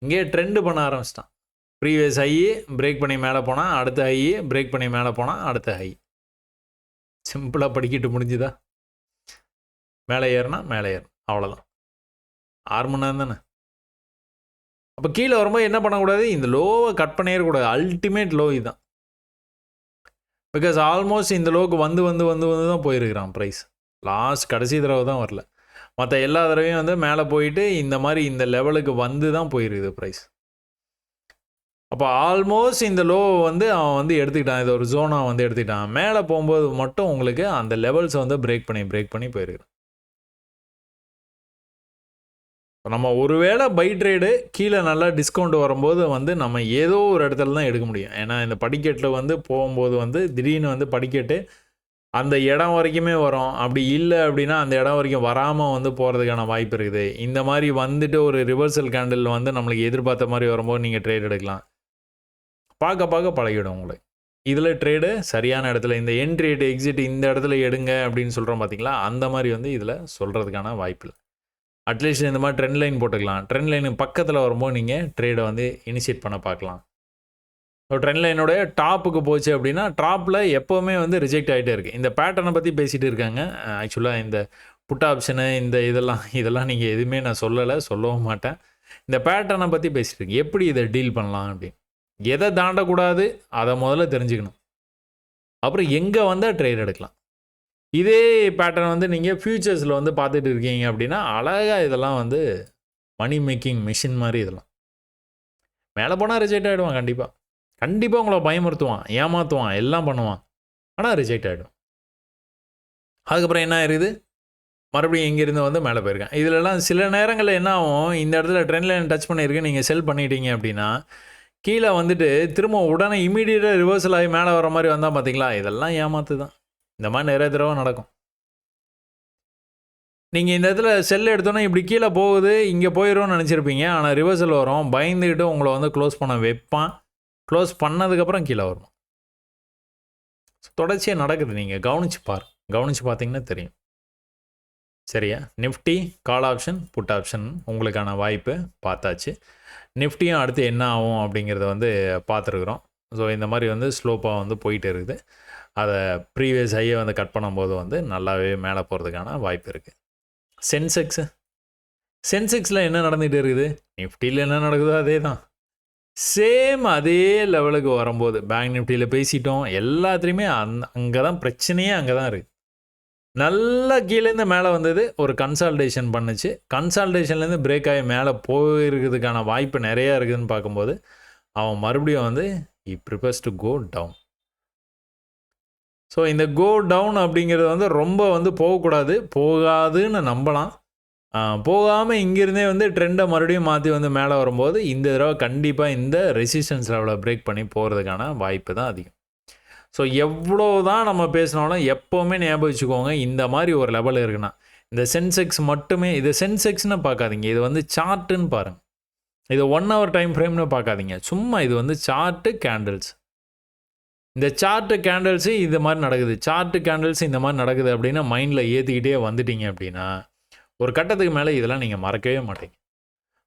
இங்கே ட்ரெண்டு பண்ண ஆரம்பிச்சிட்டான். ப்ரீவியஸ் ஹை பிரேக் பண்ணி மேலே போனால் அடுத்த ஹை, பிரேக் பண்ணி மேலே போனால் அடுத்த ஹை. சிம்பிளாக படிக்கிட்டு முடிஞ்சுதா? மேலே ஏறினா மேலே ஏறணும், அவ்வளோதான். 6 மணி நேரம் தானே. அப்போ கீழே வரும்போது என்ன பண்ணக்கூடாது, இந்த லோவை கட் பண்ணிடக்கூடாது. அல்டிமேட் லோ இதுதான். பிகாஸ் ஆல்மோஸ்ட் இந்த லோவுக்கு வந்து வந்து வந்து வந்து தான் போயிருக்கிறான் ப்ரைஸ். கடைசி தடவை தான் வரல. மற்ற எல்லா தடவையும் வந்து மேலே போயிட்டு இந்த மாதிரி இந்த லெவலுக்கு வந்து தான் போயிருக்குது ப்ரைஸ். அப்போ ஆல்மோஸ்ட் இந்த லோவை வந்து அவன் வந்து எடுத்துக்கிட்டான், இதை ஒரு ஜோனாக வந்து எடுத்துக்கிட்டான். மேலே போகும்போது மட்டும் உங்களுக்கு அந்த லெவல்ஸை வந்து பிரேக் பண்ணி போயிருக்கிறான். நம்ம ஒருவேளை பை ட்ரேடு கீழே நல்லா டிஸ்கவுண்ட் வரும்போது வந்து நம்ம ஏதோ ஒரு இடத்துல தான் எடுக்க முடியும். ஏன்னா இந்த படிக்கட்டில் வந்து போகும்போது வந்து திடீர்னு வந்து படிக்கட்டு அந்த இடம் வரைக்குமே வரும். அப்படி இல்லை அப்படின்னா அந்த இடம் வரைக்கும் வராமல் வந்து போகிறதுக்கான வாய்ப்பு இருக்குது. இந்த மாதிரி வந்துட்டு ஒரு ரிவர்சல் கேண்டில் வந்து நம்மளுக்கு எதிர்பார்த்த மாதிரி வரும்போது நீங்கள் ட்ரேட் எடுக்கலாம். பார்க்க பழகிடும் உங்களுக்கு. இதில் ட்ரேடு சரியான இடத்துல இந்த என்ட்ரி எக்ஸிட் இந்த இடத்துல எடுங்க அப்படின்னு சொல்கிறோம் பார்த்தீங்களா, அந்த மாதிரி வந்து இதில் சொல்கிறதுக்கான வாய்ப்பு இல்லை. அட்லீஸ்ட் இந்த மாதிரி ட்ரெண்ட் லைன் போட்டுக்கலாம். ட்ரெண்ட் லைனுக்கு பக்கத்தில் வரும்போது நீங்கள் ட்ரேடை வந்து இனிஷியேட் பண்ண பார்க்கலாம். ட்ரெண்ட் லைனோடைய டாப்புக்கு போச்சு அப்படின்னா டாப்பில் எப்போவுமே வந்து ரிஜெக்ட் ஆகிட்டே இருக்குது. இந்த பேட்டர்னை பற்றி பேசிகிட்டு இருக்காங்க. ஆக்சுவலாக இந்த புட் ஆப்ஷனு இந்த இதெல்லாம் நீங்கள் எதுவுமே நான் சொல்லவும் மாட்டேன். இந்த பேட்டர்னை பற்றி பேசிகிட்டு இருக்கு. எப்படி இதை டீல் பண்ணலாம் அப்படின்னு, எதை தாண்டக்கூடாது அதை முதல்ல தெரிஞ்சுக்கணும். அப்புறம் எங்கே வந்தால் ட்ரேட் எடுக்கலாம். இதே பேட்டர்ன் வந்து நீங்கள் ஃபியூச்சர்ஸில் வந்து பார்த்துட்டு இருக்கீங்க அப்படின்னா அழகாக இதெல்லாம் வந்து மணி மேக்கிங் மிஷின் மாதிரி இதெல்லாம். மேலே போனால் ரிஜெக்ட் ஆகிடுவான். கண்டிப்பாக உங்களை பயமுறுத்துவான், ஏமாற்றுவான், எல்லாம் பண்ணுவான். ஆனால் ரிஜெக்ட் ஆகிடும். அதுக்கப்புறம் என்ன ஆயிடுது, மறுபடியும் இங்கேருந்து வந்து மேலே போயிருக்கேன். இதிலலாம் சில நேரங்களில் என்ன ஆகும், இந்த இடத்துல ட்ரெண்ட் லைன் டச் பண்ணியிருக்கு, நீங்கள் செல் பண்ணிட்டீங்க அப்படின்னா கீழே வந்துட்டு திரும்ப உடனே இமீடியட்டாக ரிவர்சல் ஆகி மேலே வர மாதிரி வந்தால் பார்த்தீங்களா, இதெல்லாம் ஏமாத்து தான். இந்த மாதிரி நிறைய தடவை நடக்கும். நீங்கள் இந்த இடத்துல செல் எடுத்தோன்னே இப்படி கீழே போகுது, இங்கே போயிடும்னு நினச்சிருப்பீங்க. ஆனால் ரிவர்சல் வரும், பயந்துக்கிட்டு உங்களை வந்து க்ளோஸ் பண்ண வைப்பான். க்ளோஸ் பண்ணதுக்கப்புறம் கீழே வரும். தொடர்ச்சியாக நடக்குது. நீங்கள் கவனித்து பார்த்தீங்கன்னா தெரியும். சரியா? Nifty call option put option உங்களுக்கான வாய்ப்பு பார்த்தாச்சு. நிஃப்டியும் அடுத்து என்ன ஆகும் அப்படிங்கிறத வந்து பார்த்துருக்குறோம். ஸோ இந்த மாதிரி வந்து ஸ்லோப்பாக வந்து போயிட்டு இருக்குது. அதை ப்ரீவியஸ் ஹையை வந்து கட் பண்ணும்போது வந்து நல்லாவே மேலே போகிறதுக்கான வாய்ப்பு இருக்குது. சென்செக்ஸில் என்ன நடந்துகிட்டு இருக்குது, நிஃப்டியில் என்ன நடக்குதோ அதே தான். சேம் அதே லெவலுக்கு வரும்போது பேங்க் நிஃப்டியில் பேசிட்டோம். எல்லாத்துலேயுமே அங்கே தான் பிரச்சனையே, அங்கே தான் இருக்குது. நல்லா கீழேருந்து மேலே வந்தது, ஒரு கன்சால்டேஷன் பண்ணுச்சு. கன்சால்டேஷன்லேருந்து பிரேக் ஆகி மேலே போயிருக்கிறதுக்கான வாய்ப்பு நிறையா இருக்குதுன்னு பார்க்கும்போது அவன் மறுபடியும் வந்து prepares to go down. So இந்த கோ டவுன் அப்படிங்கிறது வந்து ரொம்ப வந்து போகாதுன்னு நம்பலாம். போகாமல் இங்கேருந்தே வந்து ட்ரெண்டை மறுபடியும் மாற்றி வந்து மேலே வரும்போது இந்த தடவை கண்டிப்பாக இந்த ரெசிஸ்டன்ஸ் லெவலை பிரேக் பண்ணி போகிறதுக்கான வாய்ப்பு தான் அதிகம். ஸோ எவ்வளோ தான் நம்ம பேசினாலும் எப்போவுமே ஞாபகம் வச்சுக்கோங்க, இந்த மாதிரி ஒரு லெவல் இருக்குன்னா இந்த சென்செக்ஸ் மட்டுமே, இது சென்செக்ஸ்னு பார்க்காதீங்க, இது வந்து சார்ட்டுன்னு பாருங்கள். இது 1 hour டைம் ஃப்ரேம்னு பார்க்காதீங்க, சும்மா இது வந்து சார்ட்டு கேண்டில்ஸ். இந்த சார்ட்டு கேண்டில்ஸு இது மாதிரி நடக்குது, சார்ட்டு கேண்டில்ஸ் இந்த மாதிரி நடக்குது அப்படின்னு மைண்டில் ஏற்றிக்கிட்டே வந்துட்டீங்க அப்படின்னா ஒரு கட்டத்துக்கு மேலே இதெல்லாம் நீங்கள் மறக்கவே மாட்டீங்க.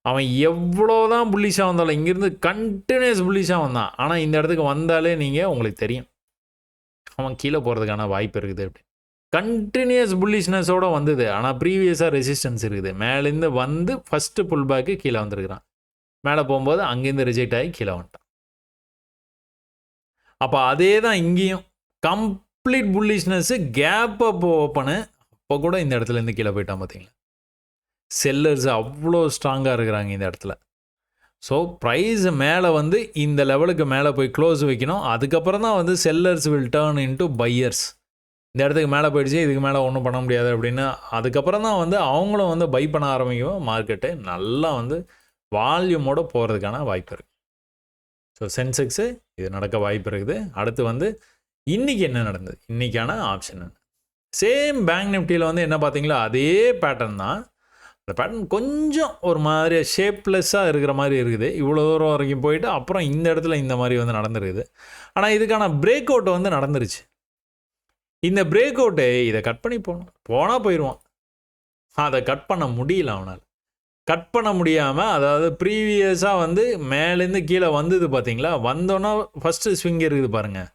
அவன் எவ்வளோ தான் புல்லிஷாக வந்தாலும் இங்கேருந்து கண்டினியூஸ் புல்லிஷாக வந்தான், ஆனால் இந்த இடத்துக்கு வந்தாலே உங்களுக்கு தெரியும் அவன் கீழே போகிறதுக்கான வாய்ப்பு இருக்குது. அப்படி கண்டினியூஸ் புல்லிஷ்னஸோடு வந்தது, ஆனால் ப்ரீவியஸாக ரெசிஸ்டன்ஸ் இருக்குது. மேலேருந்து வந்து ஃபஸ்ட்டு புல் பேக்கு கீழே வந்திருக்கிறான். மேலே போகும்போது அங்கேருந்து ரிஜெக்ட் ஆகி கீழே வந்துட்டான். அப்போ அதே தான் இங்கேயும் கம்ப்ளீட் புல்லிஷ்னஸ்ஸு கேப் அப் ஓப்பனு. அப்போ கூட இந்த இடத்துலேருந்து கீழே போயிட்டான் பார்த்தீங்களா. செல்லர்ஸ் அவ்வளோ ஸ்ட்ராங்காக இருக்கிறாங்க இந்த இடத்துல. ஸோ ப்ரைஸ் மேலே வந்து இந்த லெவலுக்கு மேலே போய் க்ளோஸ் வைக்கணும். அதுக்கப்புறம் தான் வந்து sellers will turn into buyers. இந்த இடத்துக்கு மேலே போயிடுச்சு, இதுக்கு மேலே ஒன்றும் பண்ண முடியாது அப்படின்னு அதுக்கப்புறம் தான் வந்து அவங்களும் வந்து பை பண்ண ஆரம்பிக்கும். மார்க்கெட்டு நல்லா வந்து வால்யூமோடு போகிறதுக்கான வாய்ப்பு இருக்குது. ஸோ சென்செக்ஸு இது நடக்க வாய்ப்பு இருக்குது. அடுத்து வந்து இன்றைக்கி என்ன நடந்தது, இன்றைக்கான ஆப்ஷன் சேம் பேங்க் நிஃப்டியில் வந்து என்ன பார்த்தீங்களா, அதே பேட்டர்ன் தான். அந்த பேட்டர்ன் கொஞ்சம் ஒரு மாதிரி ஷேப்லெஸ்ஸாக இருக்கிற மாதிரி இருக்குது. இவ்வளோ தூரம் வரைக்கும் போயிட்டு அப்புறம் இந்த இடத்துல இந்த மாதிரி வந்து நடந்துருக்குது. ஆனால் இதுக்கான பிரேக் அவுட் வந்து நடந்துருச்சு. இந்த பிரேக் அவுட்டு இதை கட் பண்ணி போனால் போயிடுவான். அதை கட் பண்ண முடியல அவனால். கட் பண்ண முடியாமல், அதாவது ப்ரீவியஸாக வந்து மேலேருந்து கீழே வந்தது பார்த்தீங்களா, வந்தோன்னா ஃபஸ்ட்டு ஸ்விங் இருக்குது பாருங்கள்.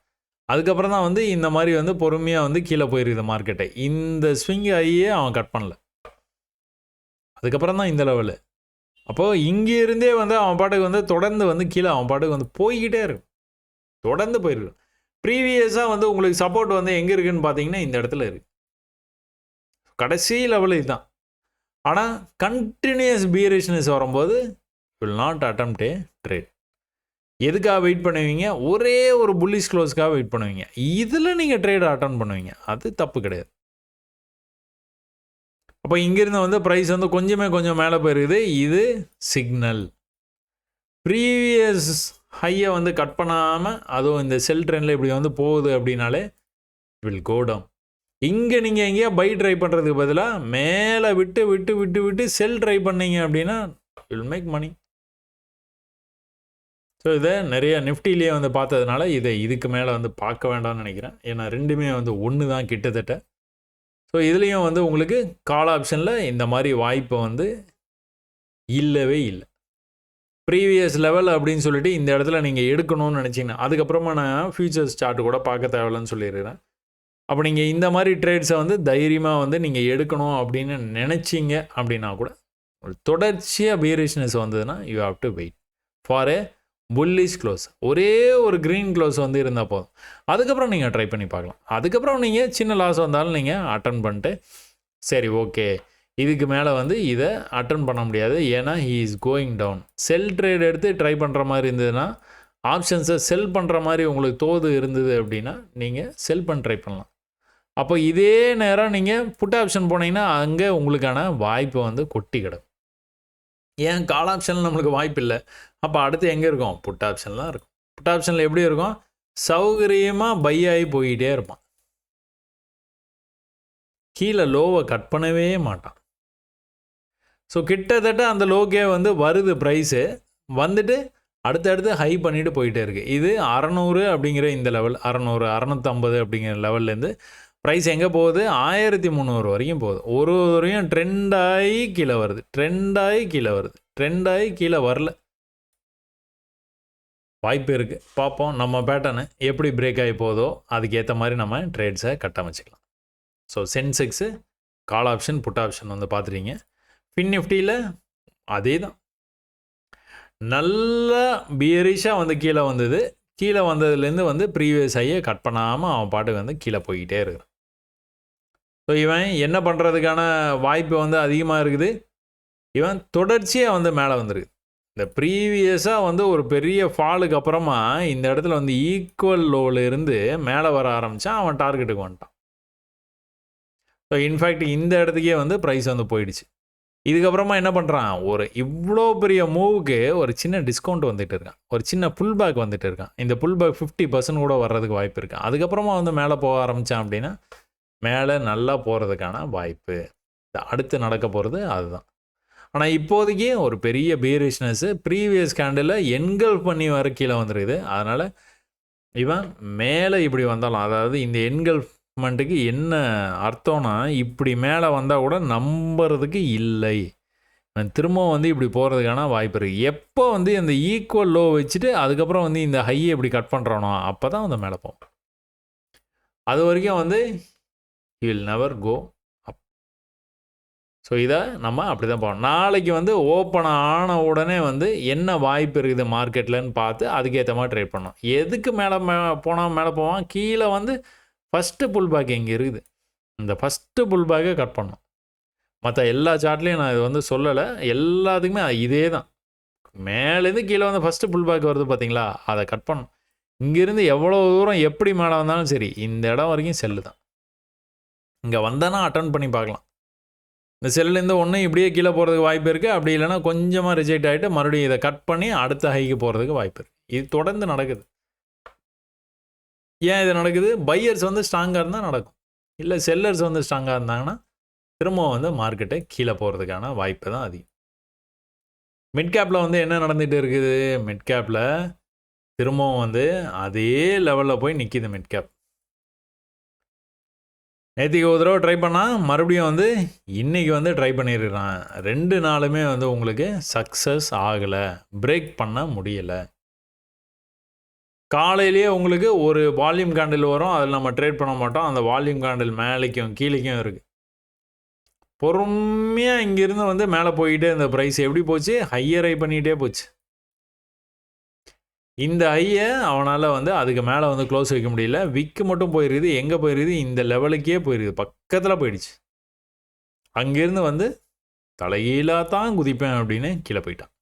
அதுக்கப்புறம் தான் வந்து இந்த மாதிரி வந்து பொறுமையாக வந்து கீழே போயிருக்குது மார்க்கெட்டை. இந்த ஸ்விங் ஆகியே அவன் கட் பண்ணல. அதுக்கப்புறம் தான் இந்த லெவலு. அப்போது இங்கே இருந்தே வந்து அவன் பாட்டுக்கு வந்து தொடர்ந்து வந்து கீழே அவன் பாட்டுக்கு வந்து போய்கிட்டே இருக்கும். தொடர்ந்து போயிருக்கு. ப்ரீவியஸாக வந்து உங்களுக்கு சப்போர்ட் வந்து எங்கே இருக்குதுன்னு பார்த்தீங்கன்னா இந்த இடத்துல இருக்குது. கடைசி லெவலு இதுதான். ஆனால் கண்டினியூஸ் பியரிஷ்னஸ் வரும்போது will not attempt A trade. எதுக்காக வெயிட் பண்ணுவீங்க? ஒரே ஒரு புல்லிஷ் க்ளோஸ்க்காக வெயிட் பண்ணுவீங்க. இதில் நீங்கள் ட்ரேட் அட்டன் பண்ணுவீங்க. அது தப்பு கிடையாது. அப்போ இங்கேருந்து வந்து ப்ரைஸ் வந்து கொஞ்சம் மேலே போயிருக்குது. இது சிக்னல். ப்ரீவியஸ் ஹையை வந்து கட் பண்ணாமல் அதுவும் இந்த செல் ட்ரெண்டில் இப்படி வந்து போகுது அப்படின்னாலே வில் கோ டவுன். இங்கே நீங்கள் எங்கேயா பை ட்ரை பண்ணுறதுக்கு பதிலாக மேலே விட்டு செல் ட்ரை பண்ணீங்க அப்படின்னா வில் மேக் மணி. ஸோ இதை நிறைய நிஃப்டிலேயே வந்து பார்த்ததுனால இதை இதுக்கு மேலே வந்து பார்க்க வேண்டாம்னு நினைக்கிறேன். ஏன்னா ரெண்டுமே வந்து ஒன்று தான் கிட்டத்தட்ட. ஸோ இதுலேயும் வந்து உங்களுக்கு கால் ஆப்ஷனில் இந்த மாதிரி வாய்ப்பு வந்து இல்லவே இல்லை. ப்ரீவியஸ் லெவல் அப்படின்னு சொல்லிட்டு இந்த இடத்துல நீங்கள் எடுக்கணும்னு நினச்சிங்கன்னா, அதுக்கப்புறமா நான் ஃபியூச்சர்ஸ் சார்ட் கூட பார்க்க தேவையில்லைன்னு சொல்லிடுறேன். அப்போ நீங்கள் இந்த மாதிரி ட்ரேட்ஸை வந்து தைரியமாக வந்து நீங்கள் எடுக்கணும் அப்படின்னு நினச்சிங்க அப்படின்னா கூட, ஒரு தொடர்ச்சியாக பியரிஷ்னஸ் வந்ததுன்னா you have to wait for a bullish close. ஒரே ஒரு க்ரீன் க்ளோஸ் வந்து இருந்தால் போதும். அதுக்கப்புறம் நீங்கள் ட்ரை பண்ணி பார்க்கலாம். அதுக்கப்புறம் நீங்கள் சின்ன லாஸ் வந்தாலும் நீங்கள் அட்டன் பண்ணிட்டு சரி ஓகே இதுக்கு மேலே வந்து இதை அட்டன் பண்ண முடியாது, ஏன்னா he is going down. Sell trade எடுத்து ட்ரை பண்ணுற மாதிரி இருந்ததுன்னா, ஆப்ஷன்ஸை செல் பண்ணுற மாதிரி உங்களுக்கு தோது இருந்தது அப்படின்னா நீங்கள் செல் பண்ண ட்ரை பண்ணலாம். அப்போ இதே நேரம் நீங்கள் புட் ஆப்ஷன் போனீங்கன்னா அங்கே உங்களுக்கான வாய்ப்பு வந்து கொட்டி கிடக்கும். ஏன் கால் ஆப்ஷனில் நம்மளுக்கு வாய்ப்பு இல்லை, அப்போ அடுத்து எங்கே இருக்கும்? புட் ஆப்ஷன்லாம் இருக்கும். புட் ஆப்ஷனில் எப்படி இருக்கும்? சௌகரியமாக பை ஆகி போயிட்டே இருப்பான். கீழே லோவை கட் பண்ணவே மாட்டான். ஸோ கிட்டத்தட்ட அந்த லோக்கே வந்து வருது ப்ரைஸு, வந்துட்டு அடுத்தடுத்து ஹை பண்ணிவிட்டு போயிட்டே இருக்குது. இது 600 அப்படிங்கிற இந்த லெவல், 600 650 அப்படிங்கிற லெவல்லேருந்து ப்ரைஸ் எங்கே போகுது? 1300 வரைக்கும் போகுது. ஒரு வரையும் ட்ரெண்டாகி கீழே வருது, ட்ரெண்டாகி கீழே வரல. வாய்ப்பு இருக்குது, பார்ப்போம். நம்ம பேட்டர்னு எப்படி பிரேக் ஆகி போதோ அதுக்கேற்ற மாதிரி நம்ம ட்ரேட்ஸை கட்டமைச்சிக்கலாம். So Sensex call option put option வந்து பார்த்துட்டீங்க. ஃபின் நிஃப்டியில் அதே தான், நல்லா பியரிஷாக வந்து கீழே வந்தது. கீழே வந்ததுலேருந்து வந்து ப்ரீவியஸ் ஹையை கட் பண்ணாமல் அவன் பாட்டுக்கு வந்து கீழே போய்கிட்டே இருக்கிறான். ஸோ இவன் என்ன பண்ணுறதுக்கான வாய்ப்பு வந்து அதிகமாக இருக்குது. இவன் தொடர்ச்சியாக வந்து மேலே வந்துருக்கு. இந்த ப்ரீவியஸாக வந்து ஒரு பெரிய ஃபாலுக்கு அப்புறமா இந்த இடத்துல வந்து ஈக்குவல் லோவில் இருந்து மேலே வர ஆரம்பித்தான். அவன் டார்கெட்டுக்கு வந்துட்டான். ஸோ இன்ஃபேக்ட் இந்த இடத்துக்கே வந்து ப்ரைஸ் வந்து போயிடுச்சு. இதுக்கப்புறமா என்ன பண்ணுறான்? ஒரு இவ்வளோ பெரிய மூவுக்கு ஒரு சின்ன டிஸ்கவுண்ட் வந்துட்டு இருக்கான், ஒரு சின்ன புல் பேக் வந்துட்டு இருக்கான். இந்த புல் பேக் 50% கூட வர்றதுக்கு வாய்ப்பு இருக்குது. அதுக்கப்புறமா வந்து மேலே போக ஆரம்பித்தான் அப்படின்னா மேலே நல்லா போகிறதுக்கான வாய்ப்பு அடுத்து நடக்க போகிறது அதுதான். ஆனால் இப்போதைக்கு ஒரு பெரிய பீரிஷ்னஸ்ஸு ப்ரீவியஸ் கேண்டில் என்கல்ஃப் பண்ணி வர கீழே வந்துருக்குது. அதனால் இவன் மேலே இப்படி வந்தாலும், அதாவது இந்த என்கல்ஃப்மெண்ட்டுக்கு என்ன அர்த்தம்னா, இப்படி மேலே வந்தால் கூட நம்புறதுக்கு இல்லை. இவன் திரும்பவும் வந்து இப்படி போகிறதுக்கான வாய்ப்பு இருக்குது. எப்போ வந்து இந்த ஈக்குவல் லோ வச்சுட்டு அதுக்கப்புறம் வந்து இந்த ஹையை இப்படி கட் பண்ணுறானோ அப்போ தான் வந்து மேலே போகும். அது வரைக்கும் வந்து he will never go up. So இதை நம்ம அப்படி தான் போகணும். நாளைக்கு வந்து ஓப்பன் ஆன உடனே வந்து என்ன வாய்ப்பு இருக்குது மார்க்கெட்லன்னு பார்த்து அதுக்கேற்ற மாதிரி ட்ரேட் பண்ணணும். எதுக்கு மேலே போனால் மேலே போவான்? கீழே வந்து ஃபஸ்ட்டு புல் பேக் எங்கே இருக்குது, இந்த ஃபஸ்ட்டு புல் பேக்கை கட் பண்ணணும். மற்ற எல்லா சார்ட்லேயும் நான் இது வந்து சொல்லலை, எல்லாத்துக்குமே இதே தான். மேலேருந்து கீழே வந்து ஃபஸ்ட்டு புல் பேக் வருது பார்த்தீங்களா, அதை கட் பண்ணணும். இங்கேருந்து எவ்வளோ தூரம் எப்படி மேலே வந்தாலும் சரி இந்த இடம் வரைக்கும் செல்லு தான். இங்கே வந்தானா அட்டன் பண்ணி பார்க்கலாம். இந்த செல்லேருந்து ஒன்று இப்படியே கீழே போகிறதுக்கு வாய்ப்பு இருக்குது, அப்படி இல்லைனா கொஞ்சமாக ரிஜெக்ட் ஆகிட்டு மறுபடியும் இதை கட் பண்ணி அடுத்த ஹைக்கு போகிறதுக்கு வாய்ப்பு இருக்குது. இது தொடர்ந்து நடக்குது. ஏன் இது நடக்குது? பையர்ஸ் வந்து ஸ்ட்ராங்காக இருந்தால் நடக்கும், இல்லை செல்லர்ஸ் வந்து ஸ்ட்ராங்காக இருந்தாங்கன்னா திரும்பவும் வந்து மார்க்கெட்டு கீழே போகிறதுக்கான வாய்ப்பு தான் அதிகம். மிட் கேப்பில் வந்து என்ன நடந்துகிட்டு இருக்குது? மிட் கேப்பில் திரும்பவும் வந்து அதே லெவலில் போய் நிற்கிது மிட் கேப். நேற்றுக்கு ஒரு தடவை ட்ரை பண்ணால் மறுபடியும் வந்து இன்றைக்கி வந்து ட்ரை பண்ணியிருக்கிறான். 2 நாளுமே வந்து உங்களுக்கு சக்ஸஸ் ஆகலை, பிரேக் பண்ண முடியலை. காலையிலேயே உங்களுக்கு ஒரு வால்யூம் கேண்டில் வரும், அதில் நம்ம ட்ரேட் பண்ண மாட்டோம். அந்த வால்யூம் கேண்டில் மேலேக்கும் கீழேக்கும் இருக்குது. பொறுமையாக இங்கேருந்து வந்து மேலே போயிட்டே இந்த ப்ரைஸ் எப்படி போச்சு? ஹையர் ஹை பண்ணிகிட்டே போச்சு. இந்த ஹையை அவனால் வந்து அதுக்கு மேலே வந்து க்ளோஸ் வைக்க முடியல. விக்கு மட்டும் போயிருக்குது. எங்கே போயிருக்குது? இந்த லெவலுக்கே போயிருக்குது. பக்கத்தில் போயிடுச்சு. அங்கேருந்து வந்து தலைகீழாக தான் குதிப்பேன் அப்படின்னு கீழே போயிட்டான்.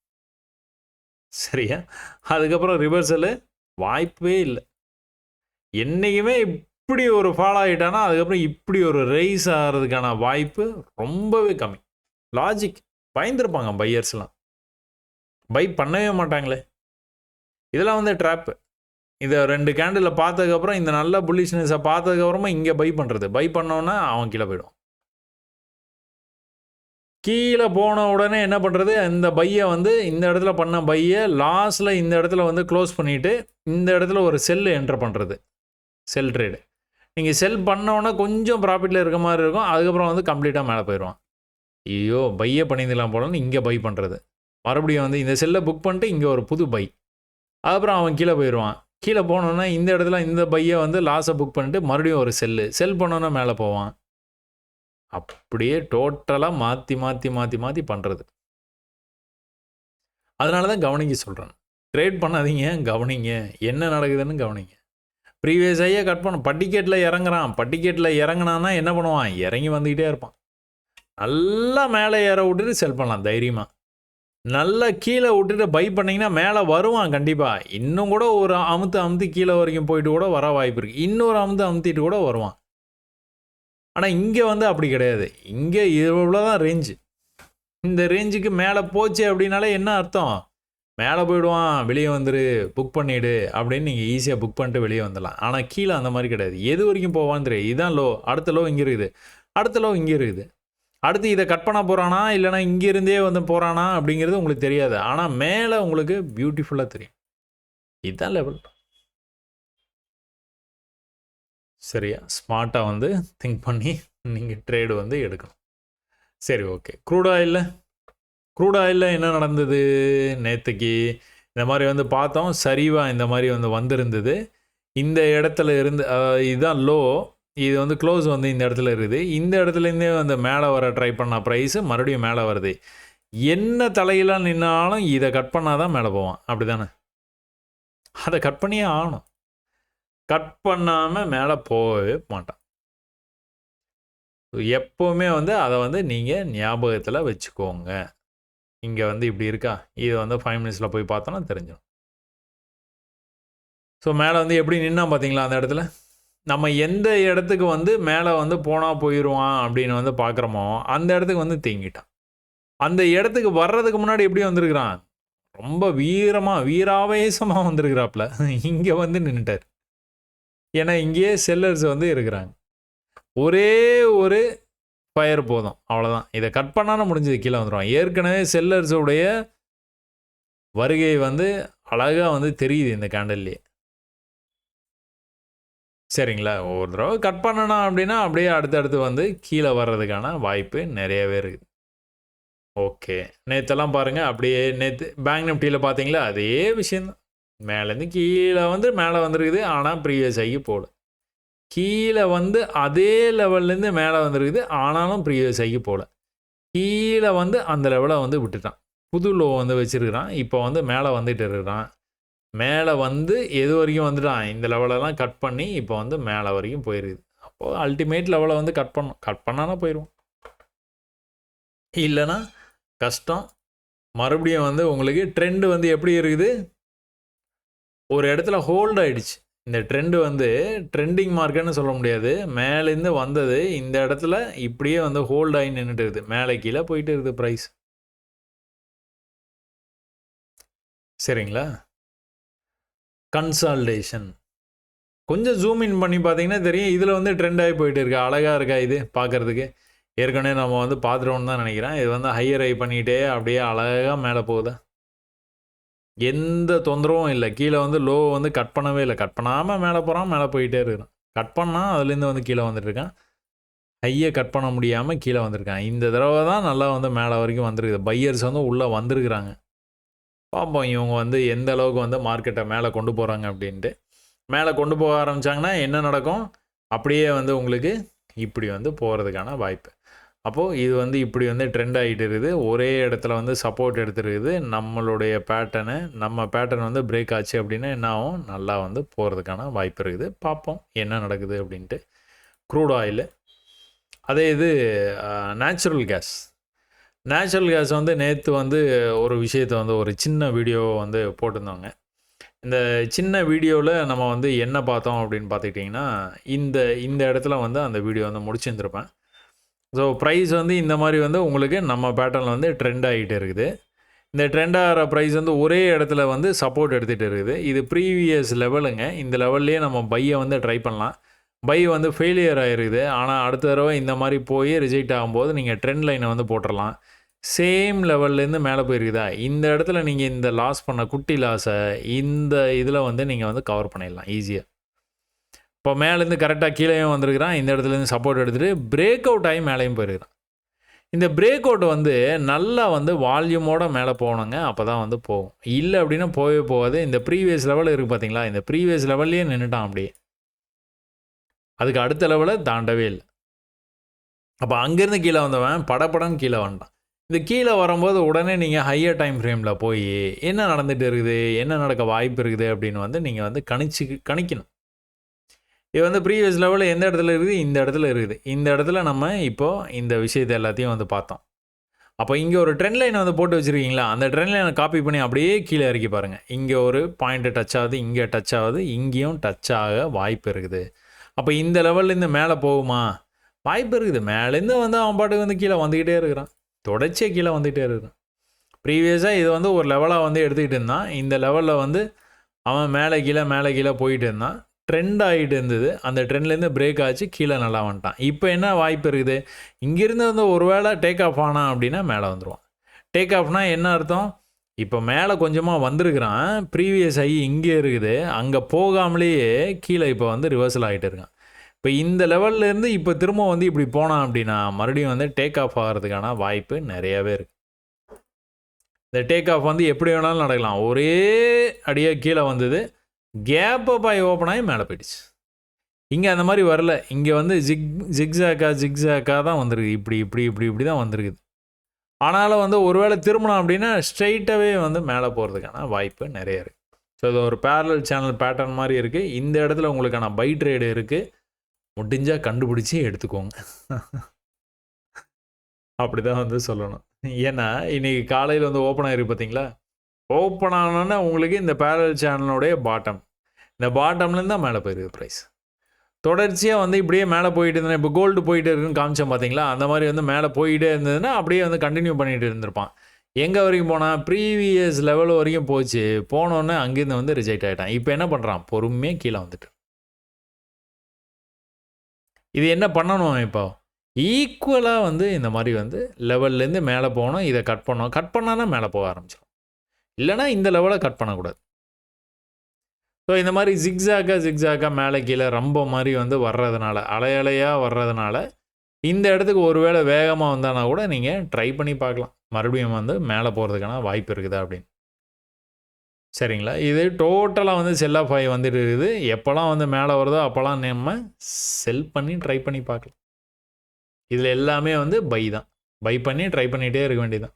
சரியா? அதுக்கப்புறம் ரிவர்சலு வாய்ப்பே இல்லை. என்றைக்குமே இப்படி ஒரு ஃபாலோ ஆகிட்டானா அதுக்கப்புறம் இப்படி ஒரு ரைஸ் ஆகிறதுக்கான வாய்ப்பு ரொம்பவே கம்மி. லாஜிக் பயந்துருப்பாங்க பையர்ஸ்லாம். பை பண்ணவே மாட்டாங்களே. இதெல்லாம் வந்து ட்ராப்பு. இதை 2 கேண்டிலில் பார்த்ததுக்கப்புறம் இந்த நல்ல புல்லிஷ்னஸை பார்த்ததுக்கப்புறமா இங்கே பை பண்ணுறது. பை பண்ணோன்னா அவன் கீழே போயிடும். கீழே போன உடனே என்ன பண்ணுறது? இந்த பையை வந்து இந்த இடத்துல பண்ண பையை லாஸ்ட்டில் இந்த இடத்துல வந்து க்ளோஸ் பண்ணிவிட்டு இந்த இடத்துல ஒரு செல்லு என்ட்ரு பண்ணுறது. செல் ட்ரேடு. நீங்கள் செல் பண்ணோன்னா கொஞ்சம் ப்ராஃபிட்டில் இருக்க மாதிரி இருக்கும். அதுக்கப்புறம் வந்து கம்ப்ளீட்டாக மேலே போயிடுவான். ஐயோ பையே பண்ணிடலாம் போலன்னு இங்கே பை பண்ணுறது. மறுபடியும் வந்து இந்த செல்லை புக் பண்ணிட்டு இங்கே ஒரு புது பை. அதுக்கப்புறம் அவன் கீழே போயிடுவான். கீழே போனோன்னா இந்த இடத்துல இந்த பையை வந்து லாஸை புக் பண்ணிட்டு மறுபடியும் ஒரு செல் பண்ணோன்னா மேலே போவான். அப்படியே டோட்டலாக மாற்றி பண்ணுறது. அதனால தான் கவனிக்க சொல்கிறேன். ட்ரேட் பண்ணாதீங்க, கவனிங்க. என்ன நடக்குதுன்னு கவனிங்க. ப்ரீவியஸ் ஐயா கட் பண்ண பட்டிக்கேட்டில் இறங்குறான். பட்டிக்கேட்டில் இறங்கினான்னா என்ன பண்ணுவான்? இறங்கி வந்துக்கிட்டே இருப்பான். நல்லா மேலே ஏற விட்டுட்டு செல் பண்ணலாம் தைரியமாக. நல்லா கீழே விட்டுட்டு பை பண்ணிங்கன்னா மேலே வருவான் கண்டிப்பாக. இன்னும் கூட ஒரு அமுத்து கீழே வரைக்கும் போயிட்டு கூட வர வாய்ப்பு இருக்குது. இன்னொரு அமுத்திட்டு கூட வருவான். ஆனால் இங்கே வந்து அப்படி கிடையாது. இங்கே இவ்வளோ தான் ரேஞ்சு. இந்த ரேஞ்சுக்கு மேலே போச்சு அப்படின்னாலே என்ன அர்த்தம்? மேலே போயிடுவான், வெளியே வந்துடு, புக் பண்ணிவிடு அப்படின்னு நீங்கள் ஈஸியாக புக் பண்ணிட்டு வெளியே வந்துடலாம். ஆனால் கீழே அந்த மாதிரி கிடையாது. எது வரைக்கும் போவான்னு தெரியாது. இதுதான் லோ, அடுத்த லோ இங்கே இருக்குது, அடுத்த லோ இங்கே இருக்குது. அடுத்து இதை கட் பண்ண போகிறானா இல்லைனா இங்கேருந்தே வந்து போகிறானா அப்படிங்கிறது உங்களுக்கு தெரியாது. ஆனால் மேலே உங்களுக்கு பியூட்டிஃபுல்லாக தெரியும். இதுதான் லெவல். சரியா? ஸ்மார்ட்டாக வந்து திங்க் பண்ணி நீங்கள் ட்ரேடு வந்து எடுக்கணும். சரி, ஓகே. க்ரூட் ஆயிலில் என்ன நடந்தது? நேற்றுக்கு இந்த மாதிரி வந்து பார்த்தோம். சரிவாக இந்த மாதிரி வந்து வந்திருந்தது. இந்த இடத்துல இருந்து இதுதான் லோ. இது வந்து க்ளோஸ் வந்து இந்த இடத்துல இருக்குது. இந்த இடத்துலேருந்தே வந்து மேலே வர ட்ரை பண்ண ப்ரைஸு மறுபடியும் மேலே வருது. என்ன தலையெல்லாம் நின்னாலும் இதை கட் பண்ணால் தான் மேலே போவான். அப்படி தானே? அதை கட் பண்ணியே ஆகணும். கட் பண்ணாமல் மேலே போகவே மாட்டான். எப்போவுமே வந்து அதை வந்து நீங்கள் ஞாபகத்தில் வச்சுக்கோங்க. இங்கே வந்து இப்படி இருக்கா? இது வந்து 5 மினிட்ஸில் போய் பார்த்தோன்னா தெரிஞ்சிடும். ஸோ மேலே வந்து எப்படி நின்னா பார்த்தீங்களா? அந்த இடத்துல நம்ம எந்த இடத்துக்கு வந்து மேலே வந்து போனால் போயிடுவான் அப்படின்னு வந்து பார்க்குறோமோ அந்த இடத்துக்கு வந்து தேங்கிட்டான். அந்த இடத்துக்கு வர்றதுக்கு முன்னாடி எப்படி வந்திருக்கிறான்? ரொம்ப வீராவேசமாக வந்திருக்கிறாப்புல. இங்கே வந்து நின்றுட்டார். ஏன்னா இங்கேயே செல்லர்ஸ் வந்து இருக்கிறாங்க. ஒரே ஒரு ஃபயர் போதும், அவ்வளோதான். இதை கட் பண்ணாலும் முடிஞ்சது, கீழே வந்துடுவான். ஏற்கனவே செல்லர்ஸுடைய வருகை வந்து அழகாக வந்து தெரியுது இந்த கேண்டல்லையே. சரிங்களா? ஒரு தடவை கட் பண்ணணும் அப்படின்னா அப்படியே அடுத்தடுத்து வந்து கீழே வர்றதுக்கான வாய்ப்பு நிறையவே இருக்குது. ஓகே, நேற்றெல்லாம் பாருங்கள். அப்படியே நேற்று பேங்க் நிஃப்டியில் பார்த்தீங்களா? அதே விஷயந்தான். மேலேருந்து கீழே வந்து மேலே வந்துருக்குது. ஆனால் ப்ரீவியஸ் ஆகி போகல. கீழே வந்து அதே லெவல்லேருந்து மேலே வந்துருக்குது. ஆனாலும் ப்ரீவியஸ் ஆகி போகல. கீழே வந்து அந்த லெவலை வந்து விட்டுட்டான். புது லோ வந்து வச்சுருக்கிறான். இப்போ வந்து மேலே வந்துட்டு இருக்கிறான். மேலே வந்து எது வரைக்கும் வந்துட்டான்? இந்த லெவலெல்லாம் கட் பண்ணி இப்போ வந்து மேலே வரைக்கும் போயிருக்குது. அப்போது அல்டிமேட் லெவலை வந்து கட் பண்ணணும். கட் பண்ணானா போயிடுவோம். இல்லைன்னா கஷ்டம். மறுபடியும் வந்து உங்களுக்கு ட்ரெண்டு வந்து எப்படி இருக்குது? ஒரு இடத்துல ஹோல்ட் ஆகிடுச்சு. இந்த ட்ரெண்டு வந்து ட்ரெண்டிங் மார்க்கெட்னு சொல்ல முடியாது. மேலேருந்து வந்தது இந்த இடத்துல இப்படியே வந்து ஹோல்ட் ஆகி நின்றுட்டு இருக்குது. மேலே கீழே போயிட்டு இருக்குது ப்ரைஸ். சரிங்களா? கன்சால்டேஷன் கொஞ்சம் ஜூம் இன் பண்ணி பார்த்தீங்கன்னா தெரியும். இதில் வந்து ட்ரெண்ட் ஆகி போயிட்டு இருக்கா. அழகாக இருக்கா இது பார்க்குறதுக்கு. ஏற்கனவே நம்ம வந்து பார்த்துட்டோம்னு தான் நினைக்கிறேன். இது வந்து ஹையர் ஹை பண்ணிகிட்டே அப்படியே அழகாக மேலே போகுது. எந்த தொந்தரவும் இல்லை. கீழே வந்து லோ வந்து கட் பண்ணவே இல்லை. கட் பண்ணாமல் மேலே போகிறான், மேலே போயிட்டே இருக்கிறான். கட் பண்ணால் அதுலேருந்து வந்து கீழே வந்துட்டுருக்கான். ஹையை கட் பண்ண முடியாமல் கீழே வந்திருக்கான். இந்த தடவை தான் நல்லா வந்து மேலே வரைக்கும் வந்திருக்குது. பையர்ஸ் வந்து உள்ளே வந்திருக்கிறாங்க. பார்ப்போம் இவங்க வந்து எந்த அளவுக்கு வந்து மார்க்கெட்டை மேலே கொண்டு போகிறாங்க அப்படின்ட்டு. மேலே கொண்டு போக ஆரம்பித்தாங்கன்னா என்ன நடக்கும்? அப்படியே வந்து உங்களுக்கு இப்படி வந்து போகிறதுக்கான வாய்ப்பு. அப்போது இது வந்து இப்படி வந்து ட்ரெண்ட் ஆகிட்டு இருக்குது. ஒரே இடத்துல வந்து சப்போர்ட் எடுத்துருக்குது. நம்மளுடைய நம்ம பேட்டர்ன் வந்து பிரேக் ஆச்சு அப்படின்னா என்ன ஆகும்? நல்லா வந்து போகிறதுக்கான வாய்ப்பு இருக்குது. பார்ப்போம் என்ன நடக்குது அப்படின்ட்டு. க்ரூட் ஆயில், அதே இது நேச்சுரல் கேஸ் வந்து நேற்று வந்து ஒரு விஷயத்தை வந்து ஒரு சின்ன வீடியோ வந்து போட்டிருந்தாங்க. இந்த சின்ன வீடியோவில் நம்ம வந்து என்ன பார்த்தோம் அப்படின்னு பார்த்துக்கிட்டிங்கன்னா, இந்த இடத்துல வந்து அந்த வீடியோ வந்து முடிச்சிருந்துருப்பேன். ஸோ ப்ரைஸ் வந்து இந்த மாதிரி வந்து உங்களுக்கு நம்ம பேட்டர்னில் வந்து ட்ரெண்ட் ஆகிட்டு இருக்குது. இந்த ட்ரெண்ட் ஆகிற ப்ரைஸ் வந்து ஒரே இடத்துல வந்து சப்போர்ட் எடுத்துகிட்டு இருக்குது. இது ப்ரீவியஸ் லெவலுங்க. இந்த லெவல்லையே நம்ம பையை வந்து ட்ரை பண்ணலாம். பை வந்து ஃபெயிலியர் ஆகிருக்குது. ஆனால் அடுத்த தடவை இந்த மாதிரி போய் ரிஜெக்ட் ஆகும்போது நீங்கள் ட்ரெண்ட் லைனை வந்து போட்டுடலாம். சேம் லெவல்லேருந்து மேலே போயிருக்குதா, இந்த இடத்துல நீங்கள் இந்த லாஸ் பண்ண குட்டி லாஸை இந்த இதில் வந்து நீங்கள் வந்து கவர் பண்ணிடலாம் ஈஸியாக. இப்போ மேலேருந்து கரெக்டாக கீழேயும் வந்திருக்கிறான். இந்த இடத்துலேருந்து சப்போர்ட் எடுத்துகிட்டு பிரேக் அவுட் ஆகி மேலேயும் போயிருக்கிறான். இந்த பிரேக் அவுட் வந்து நல்லா வந்து வால்யூமோடு மேலே போகணுங்க. அப்போ தான் வந்து போகும். இல்லை அப்படின்னா போகவே போகாது. இந்த ப்ரீவியஸ் லெவல் இருக்குது பார்த்தீங்களா, இந்த ப்ரீவியஸ் லெவல்லையே நின்றுட்டான் அப்படியே. அதுக்கு அடுத்த லெவலை தாண்டவே இல்லை. அப்போ அங்கேருந்து கீழே வந்தவன் படப்படன்னு கீழே வந்துட்டான். இந்த கீழே வரும்போது உடனே நீங்கள் ஹையர் டைம் ஃப்ரேமில் போய் என்ன நடந்துகிட்டு இருக்குது, என்ன நடக்க வாய்ப்பு இருக்குது அப்படின்னு வந்து நீங்கள் வந்து கணிக்கணும். இது வந்து ப்ரீவியஸ் லெவலில் எந்த இடத்துல இருக்குது? இந்த இடத்துல இருக்குது. இந்த இடத்துல நம்ம இப்போது இந்த விஷயத்தை எல்லாத்தையும் வந்து பார்த்தோம். அப்போ இங்கே ஒரு ட்ரெண்ட் லைனை வந்து போட்டு வச்சுருக்கீங்களா, அந்த ட்ரெண்ட் லைனை காப்பி பண்ணி அப்படியே கீழே இறக்கி பாருங்கள். இங்கே ஒரு பாயிண்ட்டு டச் ஆகுது, இங்கே டச் ஆகுது, இங்கேயும் டச் ஆக வாய்ப்பு இருக்குது. அப்போ இந்த லெவல்லேருந்து மேலே போகுமா? வாய்ப்பு இருக்குது. மேலேருந்து வந்து அவன் பாட்டுக்கு வந்து கீழே வந்துக்கிட்டே இருக்கிறான். தொடர்ச்சியாக கீழே வந்துகிட்டே இருக்கிறான். ப்ரீவியஸாக இது வந்து ஒரு லெவலாக வந்து எடுத்துக்கிட்டு இருந்தான். இந்த லெவலில் வந்து அவன் மேலே கீழே போயிட்டு இருந்தான். ட்ரெண்ட் ஆகிட்டு இருந்தது. அந்த ட்ரெண்ட்லேருந்து பிரேக் ஆச்சு, கீழே நல்லா வந்துட்டான். இப்போ என்ன வாய்ப்பு இருக்குது? இங்கேருந்து வந்து ஒரு வேளை டேக் ஆஃப் ஆனான் அப்படின்னா மேலே வந்துடுவான். டேக் ஆஃப்னால் என்ன அர்த்தம்? இப்போ மேலே கொஞ்சமாக வந்திருக்கிறான். ப்ரீவியஸ் ஆகி இங்கே இருக்குது. அங்கே போகாமலேயே கீழே இப்போ வந்து ரிவர்சல் ஆகிட்டு இருக்கான். இப்போ இந்த லெவல்லேருந்து இப்போ திரும்ப வந்து இப்படி போனான் அப்படின்னா மறுபடியும் வந்து டேக் ஆஃப் ஆகிறதுக்கான வாய்ப்பு நிறையாவே இருக்குது. இந்த டேக் ஆஃப் வந்து எப்படி வேணாலும் நடக்கலாம். ஒரே அடியாக கீழே வந்தது, கேப் அப் ஆகி ஓப்பன் ஆகி மேலே போயிடுச்சு. இங்கே அந்த மாதிரி வரல. இங்கே வந்து ஜிக்ஸாக்காக தான் வந்திருக்கு. இப்படி தான் வந்திருக்குது. ஆனாலும் வந்து ஒருவேளை திரும்பினோம் அப்படின்னா ஸ்ட்ரைட்டாகவே வந்து மேலே போகிறதுக்கான வாய்ப்பு நிறைய இருக்குது. ஸோ இது ஒரு பேரலல் சேனல் பேட்டர்ன் மாதிரி இருக்குது. இந்த இடத்துல உங்களுக்கான பை ட்ரேடு இருக்குது. முடிஞ்சால் கண்டுபிடிச்சி எடுத்துக்கோங்க. அப்படி தான் வந்து சொல்லணும். ஏன்னா இன்றைக்கி காலையில் வந்து ஓப்பன் ஆகிருக்கு பார்த்தீங்களா, ஓப்பன் ஆனோன்னா உங்களுக்கு இந்த பேரலல் சேனலுடைய பாட்டம், இந்த பாட்டம்லேருந்து தான் மேலே போயிருக்குது ப்ரைஸ். தொடர்ச்சியாக வந்து இப்படியே மேலே போயிட்டு இருந்தேன். இப்போ கோல்டு போயிட்டு இருக்குன்னு காமிச்சேன் பார்த்தீங்களா, அந்த மாதிரி வந்து மேலே போயிட்டே இருந்ததுன்னா அப்படியே வந்து கண்டினியூ பண்ணிகிட்டு இருந்திருப்பான். எங்கே வரைக்கும் போனால் ப்ரீவியஸ் லெவல் வரைக்கும் போச்சு. போனோன்னே அங்கேருந்து வந்து ரிஜெக்ட் ஆகிட்டான். இப்போ என்ன பண்ணுறான்? பொறுமையாக கீழே வந்துட்டு. இது என்ன பண்ணணும்? இப்போ ஈக்குவலாக வந்து இந்த மாதிரி வந்து லெவல்லேருந்து மேலே போகணும். இதை கட் பண்ணணும். கட் பண்ணால் மேலே போக ஆரம்பிச்சிடும். இல்லைனா இந்த லெவலை கட் பண்ணக்கூடாது. ஸோ இந்த மாதிரி ஜிக்ஸாக்காக மேலே கீழே ரொம்ப மாதிரி வந்து வர்றதுனால, அலையாக வர்றதுனால இந்த இடத்துக்கு ஒரு வேளை வேகமாக வந்தானா கூட நீங்கள் ட்ரை பண்ணி பார்க்கலாம். மறுபடியும் வந்து மேலே போகிறதுக்கான வாய்ப்பு இருக்குதா அப்படின்னு. சரிங்களா? இது டோட்டலாக வந்து செல் ஆஃப் ஆகி வந்துட்டு இருக்குது. எப்போல்லாம் வந்து மேலே வருதோ அப்போல்லாம் நம்ம செல் பண்ணி ட்ரை பண்ணி பார்க்கலாம். இதில் எல்லாமே வந்து பை தான். பை பண்ணி ட்ரை பண்ணிகிட்டே இருக்க வேண்டியதான்.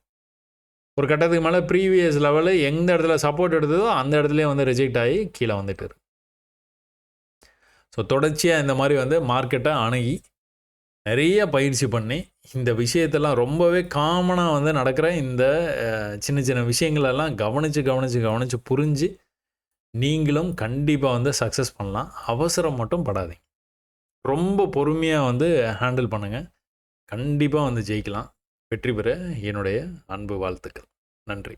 ஒரு கட்டத்துக்கு மேலே ப்ரீவியஸ் லெவலு எந்த இடத்துல சப்போர்ட் எடுத்ததோ அந்த இடத்துலேயே வந்து ரிஜெக்ட் ஆகி கீழே வந்துட்டு இருக்கு. ஸோ தொடர்ச்சியாக இந்த மாதிரி வந்து மார்க்கெட்டை அணுகி நிறைய பயிற்சி பண்ணி இந்த விஷயத்தெல்லாம் ரொம்பவே காமனாக வந்து நடக்கிற இந்த சின்ன சின்ன விஷயங்களெல்லாம் கவனித்து புரிஞ்சு நீங்களும் கண்டிப்பாக வந்து சக்ஸஸ் பண்ணலாம். அவசரம் மட்டும் படாதீங்க. ரொம்ப பொறுமையாக வந்து ஹேண்டில் பண்ணுங்கள். கண்டிப்பாக வந்து ஜெயிக்கலாம். வெற்றி பெற என்னுடைய அன்பு வாழ்த்துக்கள். நன்றி.